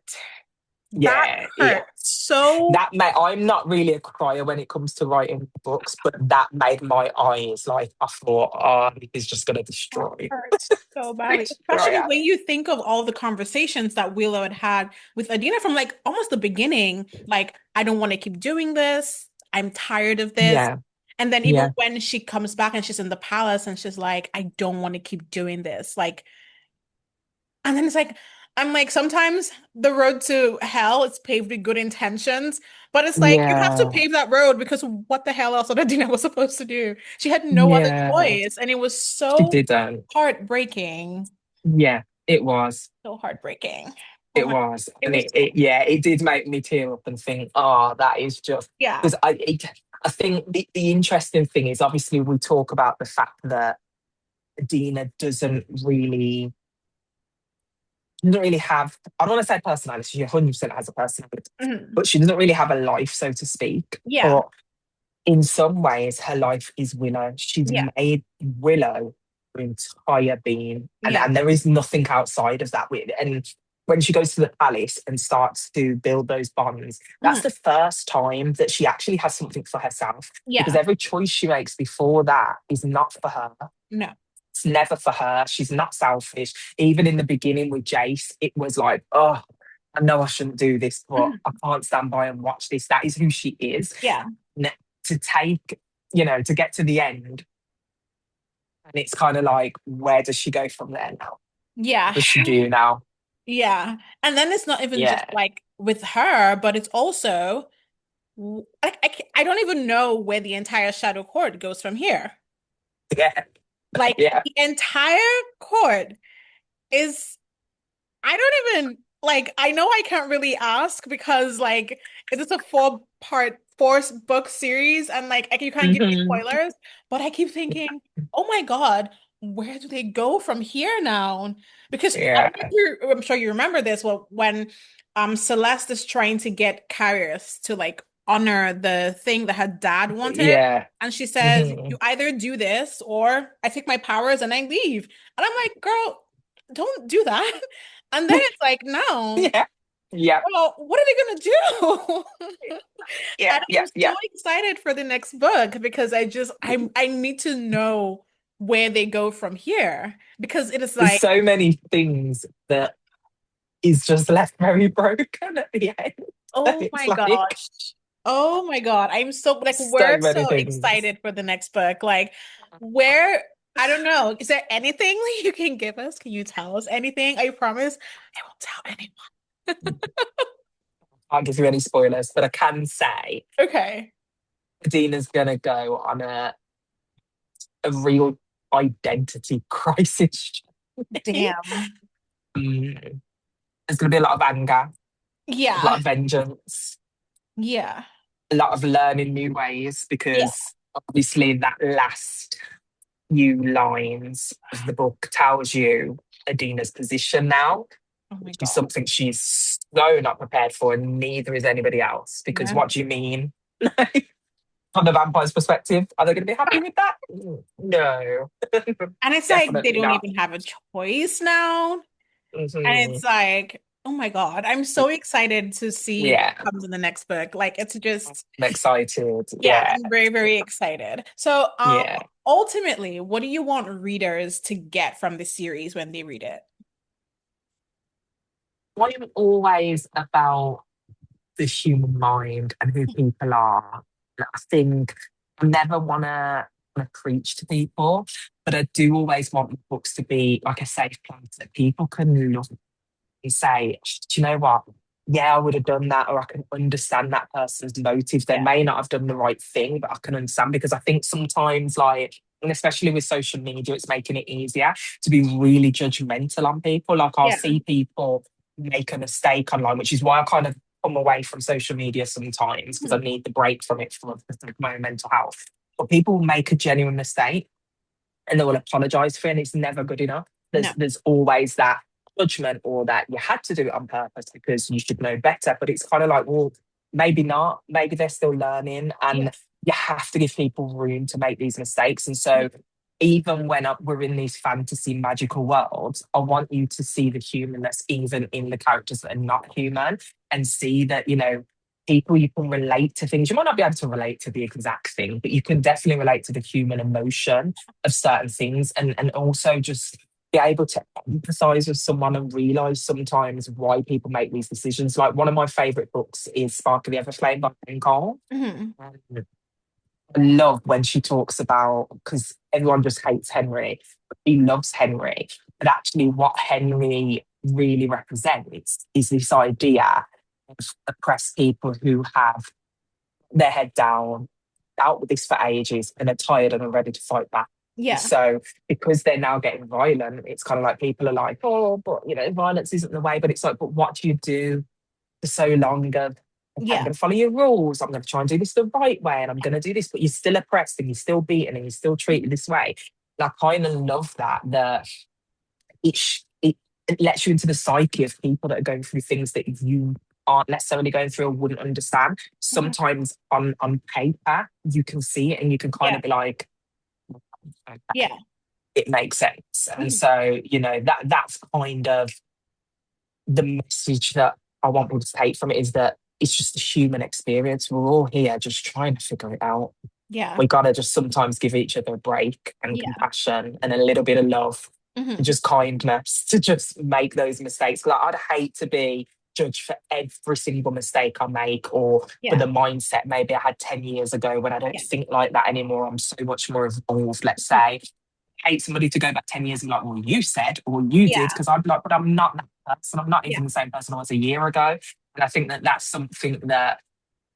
That Yeah, yeah. hurt so That made. I'm not really a crier when it comes to writing books, but that made my eyes like I thought, oh, this is just going to destroy, hurt so badly. destroy Especially her. when you think of all the conversations that Willow had with Adina from like almost the beginning, like, I don't want to keep doing this. I'm tired of this. Yeah, And then even yeah, when she comes back and she's in the palace and she's like, I don't want to keep doing this. Like, and then it's like, I'm like, sometimes the road to hell is paved with good intentions, but it's like you have to yeah, pave that road because what the hell else did Adina was supposed to do? She had no other yeah. choice, and it was She so didn't. heartbreaking. Yeah, it was. So heartbreaking. Oh It my, was, it and was yeah, it did make me tear up and think, oh, that is just yeah, because I think the interesting thing is obviously we talk about the fact that Dina doesn't really have, I don't want to say personality, she 100% has a personality, mhm, but she doesn't really have a life, so to speak. yeah, But in some ways, her life is Willow. She's yeah, made Willow her entire being, yeah, and there is nothing outside of that. And when she goes to the palace and starts to build those bonds, that's the first time that she actually has something for herself. Because Yeah. every choice she makes before that is not for her. No. It's never for her. She's not selfish. Even in the beginning with Jace, it was like, oh, I know I shouldn't do this, but I can't stand by and watch this. That is who she is. Yeah. To take, to get to the end, and it's kind of like, where does she go from there now? Yeah. What does she do now? Yeah. And then it's not even just like with her, but it's also, I don't even know where the entire Shadow Court goes from here. Yeah. Like Yeah. the entire court is, I don't even, like, I know I can't really ask because like it is a four-book series and like you can't give me spoilers, but I keep thinking, oh my God, where do they go from here now? Because I'm sure you remember this, well, when Celeste is trying to get Carrius to like honor the thing that her dad wanted. Yeah. And she says, you either do this or I take my powers and I leave. And I'm like, girl, don't do that. And then it's like, no. Yeah. Well, what are they gonna do? And I'm so excited for the next book because I need to know where they go from here. Because it is There's like so many things that is just left very broken at the end. Oh my gosh. Oh my God. I'm so like we're so excited for the next book. Like where I don't know. Is there anything you can give us? Can you tell us anything? I promise I won't tell anyone. I can't give you any spoilers, but I can say Okay. Adina's gonna go on a real identity crisis. Damn. There's gonna be a lot of anger. Yeah. A lot of vengeance. Yeah. A lot of learning new ways because obviously that last few lines of the book tells you Adina's position now. Oh my Which God. is something she's so not prepared for, and neither is anybody else. Because what do you mean? From the vampire's perspective, are they going to be happy with that? No. And it's like they don't even have a choice now. And it's like, oh my God, I'm so excited to see what comes in the next book. Like it's just I'm excited. I'm very, very excited. So ultimately, what do you want readers to get from the series when they read it? I'm always about the human mind and who people are. And I think I never want to preach to people, but I do always want the books to be like a safe place that people can look and say, do you know what? Yeah, I would have done that, or I can understand that person's motives. They may not have done the right thing, but I can understand because I think sometimes, like, and especially with social media, it's making it easier to be really judgmental on people. Like, I'll see people make a mistake online, which is why I kind of come away from social media sometimes because I need the break from it for my own mental health. But people make a genuine mistake and they will apologize for it, and it's never good enough. There's always that judgment or that you had to do it on purpose because you should know better. But it's kind of like, well, maybe not. Maybe they're still learning, and you have to give people room to make these mistakes. And so even when we're in these fantasy magical worlds, I want you to see the humanness even in the characters that are not human, and see that, people, you can relate to things. You might not be able to relate to the exact thing, but you can definitely relate to the human emotion of certain things, and also just be able to empathize with someone and realize sometimes why people make these decisions. Like, one of my favorite books is Spark of the Everflame by Penn. I love when she talks about, because everyone just hates Henry, but he loves Henry. But actually what Henry really represents is this idea of oppressed people who have their head down, out with this for ages, and are tired and are ready to fight back. Yeah. So because they're now getting violent, it's kind of like people are like, oh, but violence isn't the way. But it's like, but what do you do for so long of, I'm going to follow your rules, I'm going to try and do this the right way, and I'm going to do this, but you're still oppressed and you're still beaten and you're still treated this way. And I kind of love that it lets you into the psyche of people that are going through things that you aren't necessarily going through or wouldn't understand. Sometimes on paper, you can see it and you can kind of be like, okay, it makes sense. And so, that's kind of the message that I want people to take from it is that it's just a human experience. We're all here just trying to figure it out. Yeah. We gotta just sometimes give each other a break and Yeah. compassion and a little bit of love and just kindness to just make those mistakes. Like, I'd hate to be judged for every single mistake I make, or for the mindset maybe I had 10 years ago, when I don't think like that anymore. I'm so much more evolved, let's say. Hate somebody to go back 10 years and be like, well, you said or you did, because I'd be like, but I'm not that person. I'm not even the same person I was a year ago. And I think that that's something that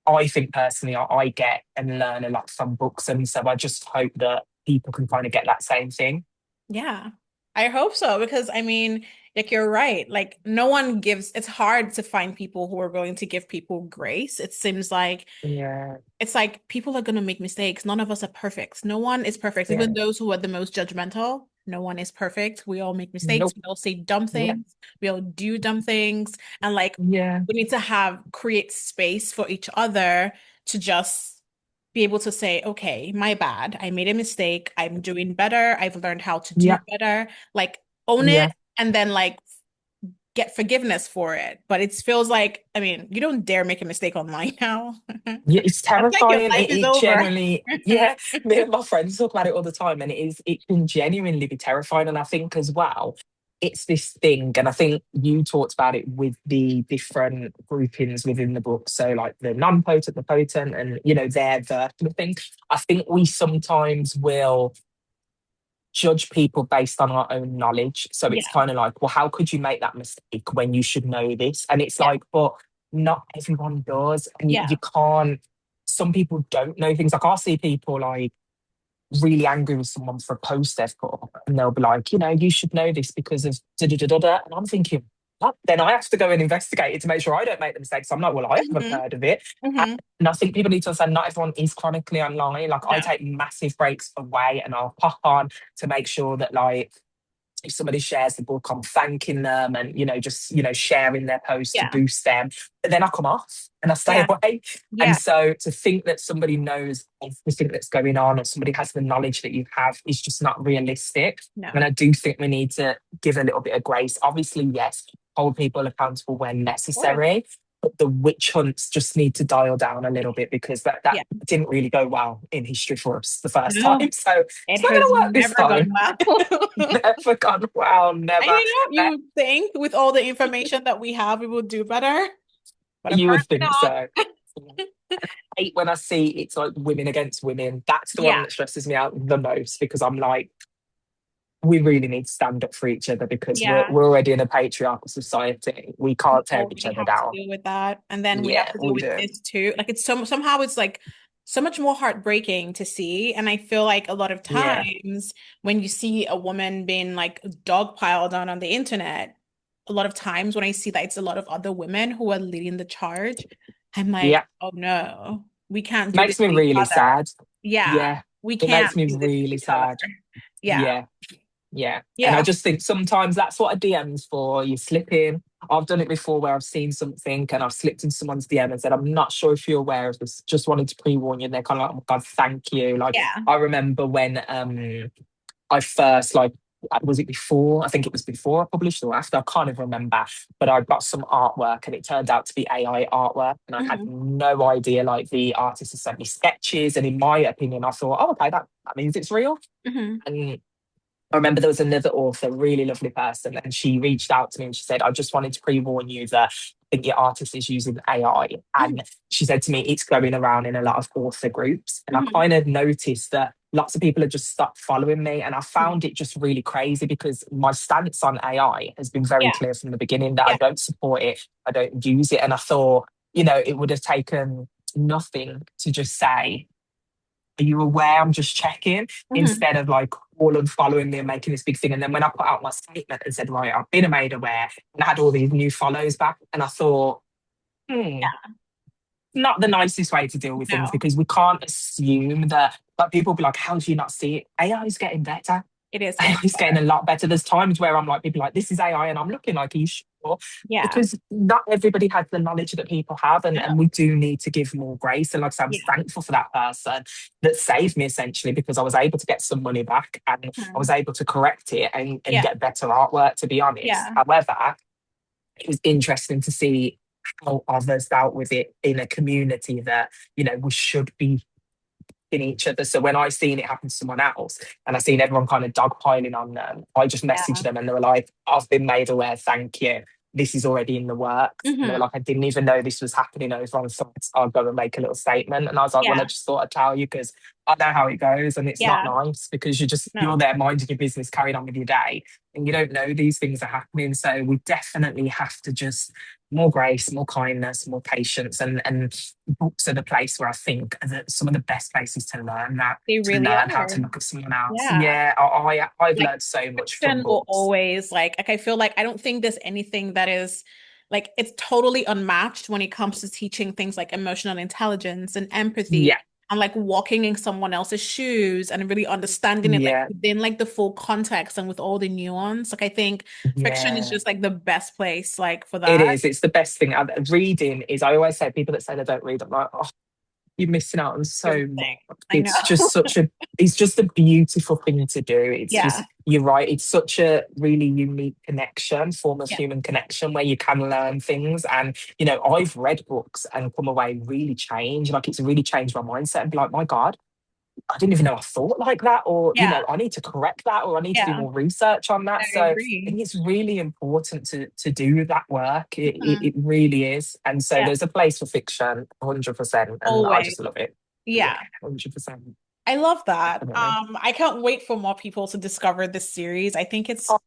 I think personally I get and learn a lot from books. And so I just hope that people can kind of get that same thing. Yeah, I hope so, because I mean, like, you're right. Like, no one gives, it's hard to find people who are going to give people grace. It seems like Yeah. it's like people are going to make mistakes. None of us are perfect. No one is perfect. Yeah. Even those who are the most judgmental, no one is perfect. We all make mistakes. Nope. We all say dumb Yeah. things. We all do dumb things. And like, Yeah. we need to create space for each other to just be able to say, okay, my bad. I made a mistake. I'm doing better. I've learned how to do Yeah. better. Like, own Yeah. it, and then like get forgiveness for it. But it feels like, I mean, you don't dare make a mistake online now. Yeah, it's It's like your terrifying. life is It over. genuinely, yeah, me and my friends talk about it all the time, and it can genuinely be terrifying. And I think as well, it's this thing, and I think you talked about it with the different groupings within the book. So like the non-potent, the potent, and their version of things. I think we sometimes will judge people based on our own knowledge. So it's Yeah. kind of like, well, how could you make that mistake when you should know this? And it's like, but not everyone does. And you can't, some people don't know things. Like, I'll see people like really angry with someone for a post they've put up, and they'll be like, you should know this because of da da da da da. And I'm thinking, what? Then I have to go and investigate it to make sure I don't make the mistakes. I'm like, well, I haven't heard of it. And I think people need to understand not everyone is chronically online. Like, I take massive breaks away and I'll pop on to make sure that, like, if somebody shares the book, I'm thanking them and, just, sharing their post to boost them. But then I come off and I stay away. And so to think that somebody knows everything that's going on, or somebody has the knowledge that you have, is just not realistic. No. And I do think we need to give a little bit of grace. Obviously, yes, hold people accountable when necessary. But the witch hunts just need to dial down a little bit, because that didn't really go well in history for us the first time. So it's not going to work this time. Well. Never gone well, never. And you would think with all the information that we have, we would do better. But you would think not. so. I hate when I see it's like women against women. That's the one that stresses me out the most, because I'm like, we really need to stand up for each other, because we're already in a patriarchal society. We can't tear each other down. To deal with that, and then we have to deal with this too. Like, it's somehow it's like so much more heartbreaking to see. And I feel like a lot of times when you see a woman being like dogpiled on the internet, a lot of times when I see that it's a lot of other women who are leading the charge, I'm like, oh no, we can't do makes this. Me really sad. Yeah. We can't. It makes me really sad. Yeah. And I just think sometimes that's what a DM's for. You slip in. I've done it before where I've seen something and I've slipped in someone's DM and said, I'm not sure if you're aware of this, just wanted to pre-warn you. And they're kind of like, oh my God, thank you. Like, I remember when I first, like, was it before? I think it was before I published or after. I can't even remember. But I got some artwork and it turned out to be AI artwork. And I had no idea, like, the artist had sent me sketches. And in my opinion, I thought, oh, okay, that means it's real. And I remember there was another author, really lovely person, and she reached out to me and she said, I just wanted to pre-warn you that I think your artist is using AI. And she said to me, it's going around in a lot of author groups. And I kind of noticed that lots of people had just stopped following me. And I found it just really crazy, because my stance on AI has been very clear from the beginning that I don't support it. I don't use it. And I thought, it would have taken nothing to just say, are you aware? I'm just checking, instead of like all unfollowing me and making this big thing. And then when I put out my statement and said, right, I've been made aware, and I had all these new follows back, and I thought, not the nicest way to deal with things, because we can't assume that, but people be like, how do you not see it? AI is getting better. It is. AI is getting a lot better. There's times where I'm like, people are like, this is AI, and I'm looking like, are you sure? Because not everybody has the knowledge that people have, and we do need to give more grace. And like I said, I'm thankful for that person that saved me, essentially, because I was able to get some money back, and I was able to correct it and get better artwork, to be honest. However, it was interesting to see how others dealt with it in a community that, we should be in each other. So when I seen it happen to someone else and I seen everyone kind of dogpiling on them, I just messaged Yeah. them and they were like, I've been made aware, thank you. This is already in the works. And they were Hmm. like, I didn't even know this was happening over on sites. I'll go and make a little statement. And I was like, well, I Yeah. just thought I'd tell you because I know how it goes and it's not Yeah. nice because you're No. there minding your business, carrying on with your day, and you don't know these things are happening. So we definitely have to just more grace, more kindness, more patience, and books are the place where I think are some of the best places to learn that, They to really learn how are. to look at someone else. Yeah. Yeah, I've Like learned so much from fiction will books. always like I feel like I don't think there's anything that is like it's totally unmatched when it comes to teaching things like emotional intelligence and empathy Yeah, and like walking in someone else's shoes and really understanding it like yeah, within like the full context and with all the nuance. Like I think fiction is yeah. just like the best place like for It that. is. It's the best thing. Reading is. I always say people that say they don't read. I'm like, oh, you're missing out on so Everything. much. I know. It's just such a. It's just a beautiful thing to do. It's just. Yeah. You're right. It's such a really unique connection, form of Yeah. human connection, where you can learn things. And I've read books and come away really changed. Like it's really changed my mindset and be like, my God, I didn't even know I thought like that, or Yeah. I need to correct that, or I need to do Yeah. more research on I that. So I agree. think it's really important to do that work. It Mhm. really is. And so Yeah. there's a place for fiction, 100%, and I Always. just love it. Yeah, Yeah. 100%, I love that. definitely. I can't wait for more people to discover this series. I think it's Oh,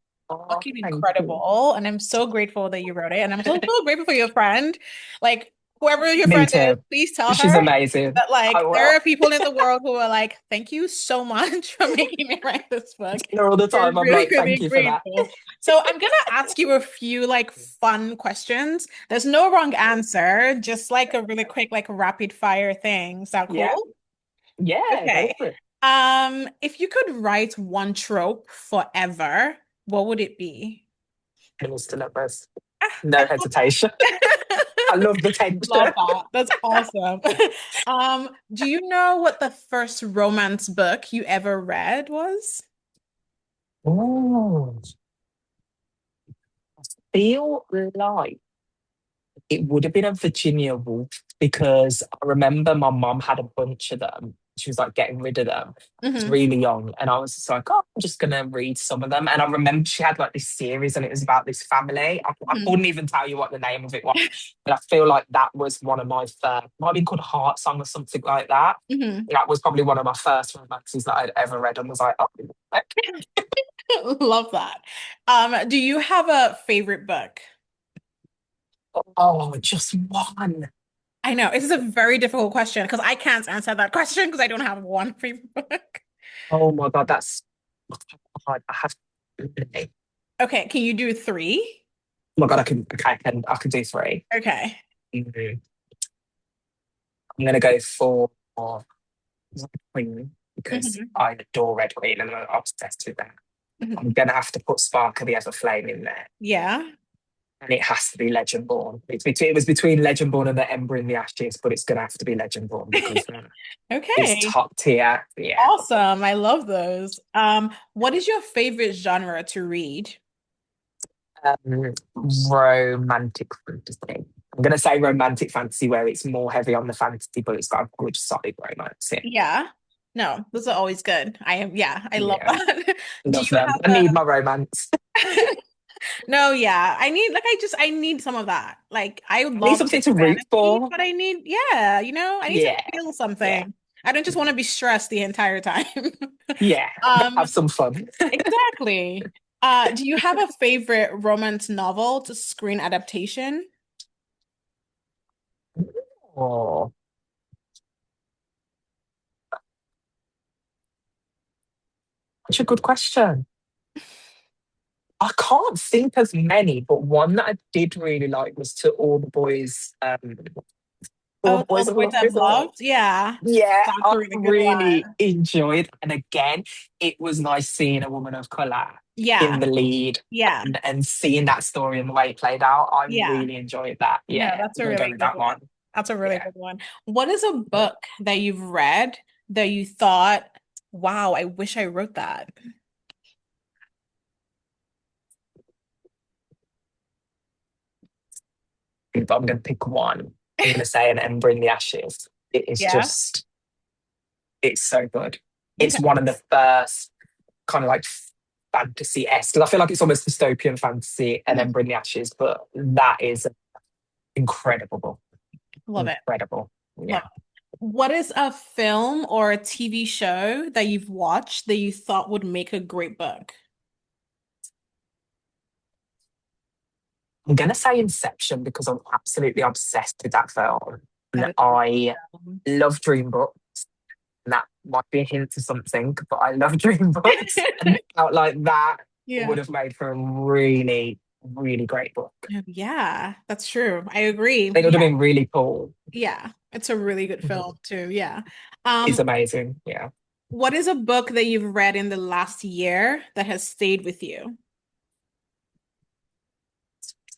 fucking thank you. incredible, and I'm so grateful that you wrote it. And I'm so, so grateful for your friend. Like, whoever your Me friend is, too. please tell She's her amazing. that I like there will. are people in the world who are like, thank you so much for making me write this book. All the We're time, I'm really, like, thank really you for that. grateful. So I'm gonna ask you a few like fun questions. There's no wrong answer, just like a really quick, like rapid fire thing. Is that Yeah, cool? yeah, go Okay. for it. If you could write one trope forever, what would it be? Enemies to lovers. Ah, I No love that. hesitation. I love the tension. Love that. That's awesome. Do you know what the first romance book you ever read was? Oh, feel like it would have been a Virginia Woolf because I remember my mom had a bunch of them. She was like getting rid of them. I was Hmm. really young, and I was just like, "Oh, I'm just gonna read some of them." And I remember she had like this series, and it was about this family. I Hmm. couldn't even tell you what the name of it was, but I feel like that was one of my first. Might have been called Heart Song or something like that. Hmm. That was probably one of my first romances that I'd ever read, and was like, "Oh, Love that. Do you have a favorite book? oh, just one." I know this is a very difficult question because I can't answer that question because I don't have one favorite book. Oh my God, that's hard. I have. Oh Okay, can you do three? my God, I can. Okay, I can do three. Okay. Mhm. I'm gonna go for Red Queen because Hmm. I adore Red Queen and I'm obsessed with that. Hmm. I'm gonna have to put Spark of the Everflame in there, Yeah. and it has to be Legendborn. It was between Legendborn and the Ember in the Ashes, but it's gonna have to be Legendborn because it's Okay. top tier. Yeah. Awesome. I love those. What is your favorite genre to read? Um, romantic fantasy. I'm gonna say romantic fantasy where it's more heavy on the fantasy, but it's got a good solid romance in. Yeah. No, those are always good. Yeah, I love Yeah, that. Do love you them. I have need my romance. a No, yeah. I need like I need some of that. Like I I need love something good to root fantasy, for. but yeah, I need to Yeah, feel yeah, something. I don't just want to be stressed the entire time. yeah. Um, Have some fun. exactly. Do you have a favorite romance novel to screen adaptation? Oh, such a good question. I can't think of many, but one that I did really like was To All the Boys, All the Oh, All Boys the I Boys Love. I've Loved. Yeah, Yeah, that's I a really good really one. enjoyed. And again, it was nice seeing a woman of colour Yeah, in the lead yeah, and seeing that story and the way it played out. I yeah. really enjoyed that. No, Yeah, that's I'm a gonna go really with good that one. one. That's a really Yeah. good one. What is a Yeah. book that you've read that you thought, wow, I wish I wrote that? but I'm going to pick one. I'm going to say An Ember in the Ashes. It is Yeah. just, it's so good. Okay. It's one of the first kind of like fantasy-esque, because I feel like it's almost dystopian fantasy, An Ember in the Ashes, but that is incredible book. Love it. Incredible. Yeah. Love it. What is a film or a TV show that you've watched that you thought would make a great book? I'm going to say Inception because I'm absolutely obsessed with that film. That And is I love dream books. And that might be a hint to something, but I love dream books. And it felt like that would have made for a really, really great book. Yeah, that's true. I agree. It would have been really cool. Yeah, it's a really good film too. Yeah. It's amazing. Yeah. What is a book that you've read in the last year that has stayed with you?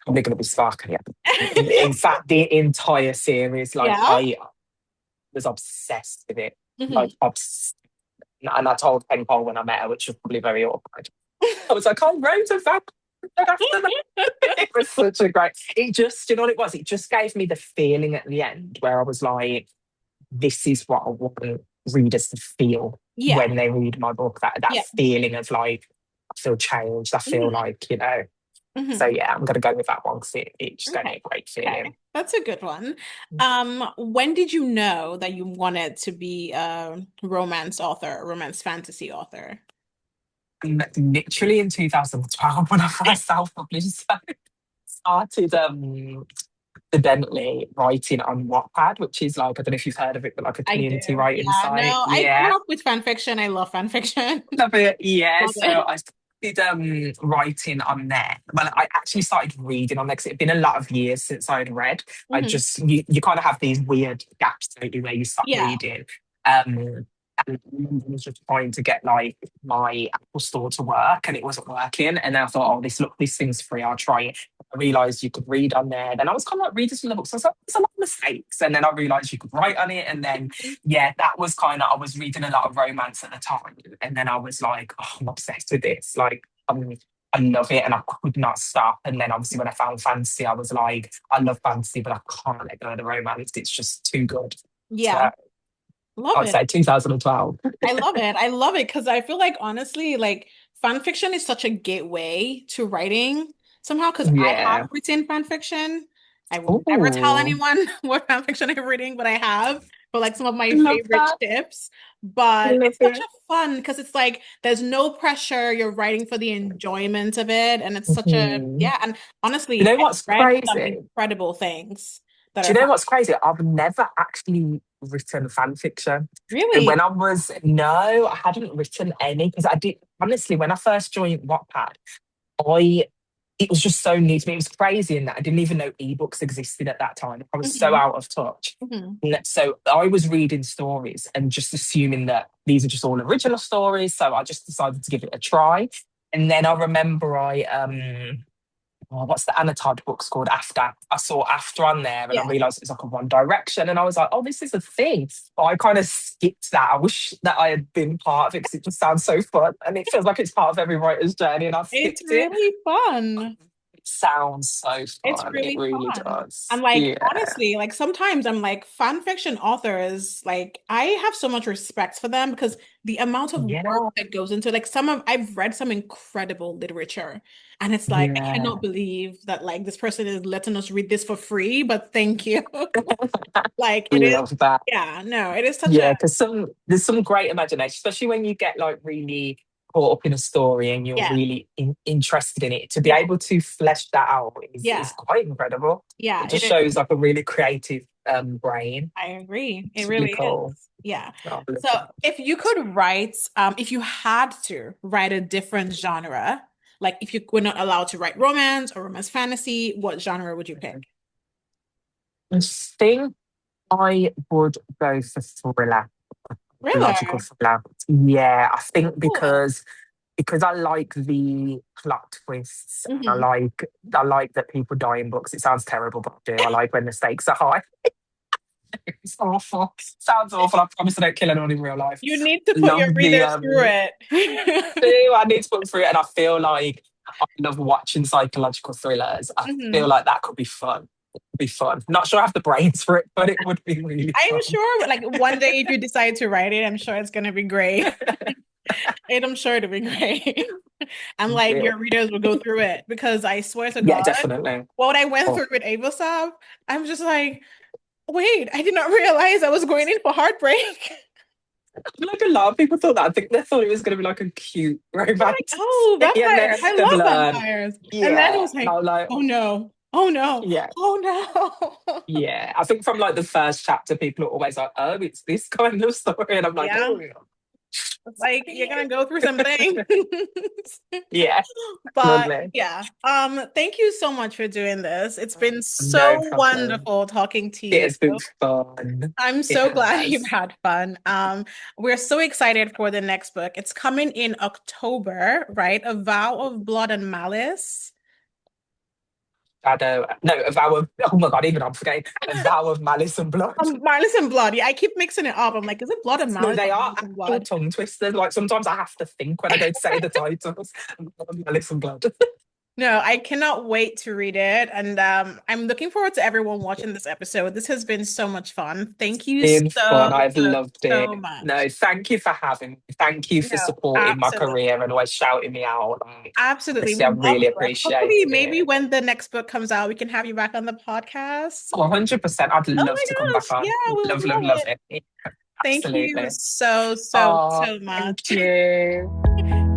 Probably going to be Sparkle. Yeah. In fact, the entire series, like I was obsessed with it. Like obsessed. And I told Penn when I met her, which was probably very awkward. I was like, I wrote a fan. It was such a great. It just, you know what it was? It just gave me the feeling at the end where I was like, this is what I want readers to feel when they read my book. That feeling of like, I feel changed. I feel like, you know. So yeah, I'm gonna go with that one because it just gave me a great feeling. Okay. That's a good one. When did you know that you wanted to be a romance author, a romance fantasy author? Literally in 2012 when I first self-published. So started evidently writing on Wattpad, which is like, I don't know if you've heard of it, but like a community writing site. No, I grew up with fan fiction. I love fan fiction. Love it. Yeah. So I started writing on there. Well, I actually started reading on there because it had been a lot of years since I had read. I just, you kind of have these weird gaps, don't you, where you stop reading. And I was just trying to get like my Apple Store to work and it wasn't working. And then I thought, oh, this thing's free, I'll try it. I realised you could read on there. Then I was kind of like reading some of the books. I was like, there's a lot of mistakes. And then I realised you could write on it. And then, yeah, that was kind of, I was reading a lot of romance at the time. And then I was like, oh, I'm obsessed with this. Like, I love it and I could not stop. And then obviously when I found fantasy, I was like, I love fantasy, but I can't let go of the romance. It's just too good. Yeah. So, love I'd it. say 2012. I love it. I love it because I feel like honestly, like fan fiction is such a gateway to writing somehow because I have written fan fiction. I will never tell anyone what fan fiction I'm reading, but I have for like some of my favorite tips. But it's such a fun because it's like there's no pressure. You're writing for the enjoyment of it, and it's such a and honestly, you know what's crazy? Some incredible things. Do you know what's crazy? I've never actually written fan fiction. Really? When I hadn't written any because I did honestly when I first joined Wattpad, it was just so new to me. It was crazy in that I didn't even know ebooks existed at that time. I was so out of touch. And so I was reading stories and just assuming that these are just all original stories. So I just decided to give it a try. And then I remember what's the Anna Todd books called? After. I saw After on there and I realised it was like a One Direction and I was like, oh, this is a thing. But I kind of skipped that. I wish that I had been part of it because it just sounds so fun and it feels like it's part of every writer's journey and I've skipped it. It's really fun. It sounds so fun. It's really it really fun. does. And like honestly, like sometimes I'm like fan fiction authors, like I have so much respect for them because the amount of work that goes into like I've read some incredible literature and it's like I cannot believe that like this person is letting us read this for free, but thank you. Like it is that. Yeah, no, it is such because there's some great imagination, especially when you get like really caught up in a story and you're really interested in it. To be able to flesh that out is quite incredible. Yeah, it just shows like a really creative brain. I agree. It really cool. is. Yeah. So if you could write, if you had to write a different genre, like if you were not allowed to write romance or romance fantasy, what genre would you pick? I think I would go for thriller. Really? Logical thriller. Yeah, I think because I like the plot twists and I like that people die in books. It sounds terrible, but I do. I like when the stakes are high. It's awful. Sounds awful. I promise I don't kill anyone in real life. You need to put your readers through it. I need to put them through it, and I feel like I love watching psychological thrillers. I feel like that could be fun. be fun. Not sure I have the brains for it, but it would be really fun. I'm sure, like, one day if you decide to write it, I'm sure it's gonna be great. And I'm sure it'll be great. And like Yeah. your readers will go through it, because I swear to Yeah, God, definitely. what I went Oh. through with Avosab, I'm just like, wait, I did not realize I was going in for heartbreak. Like a lot of people thought that. I think they thought it was going to be like a cute romance. Like, oh, Yeah, vampires. I they've love learned. vampires. Yeah. And then it was And like, I was like, oh no, oh no, yeah, oh no. yeah. I think from like the first chapter, people are always like, oh, it's this kind of story. And I'm like, Yeah. oh, It's like you're gonna go through something. yeah. But Lovely. yeah. Thank you so much for doing this. It's been No so problem. wonderful talking to It you. has been fun. I'm so It glad has. you've had fun. We're so excited for the next book. It's coming in October, right? A Vow of Blood and Malice. A vow of, oh my God, even I'm forgetting. A vow of malice and blood. Malice and Blood. Yeah, I keep mixing it up. I'm like, is it Blood and No, Malice? they or are Malice and actual Blood? tongue twisters. Like sometimes I have to think when I go to say the titles. Malice and blood. No, I cannot wait to read it. And I'm looking forward to everyone watching this episode. This has been so much fun. Thank you Been so, fun. I've so, loved it. so much. No, thank you for having me. Thank you for No, supporting my absolutely. career and always shouting me out. Like, Absolutely. honestly, I We love really it. appreciate Hopefully, it. maybe when the next book comes out, we can have you back on the podcast. 100%. I'd Oh love my to come gosh. back on. Yeah, we would Love, love love it. it. Thank you Absolutely. so, so, Oh, so much. thank you.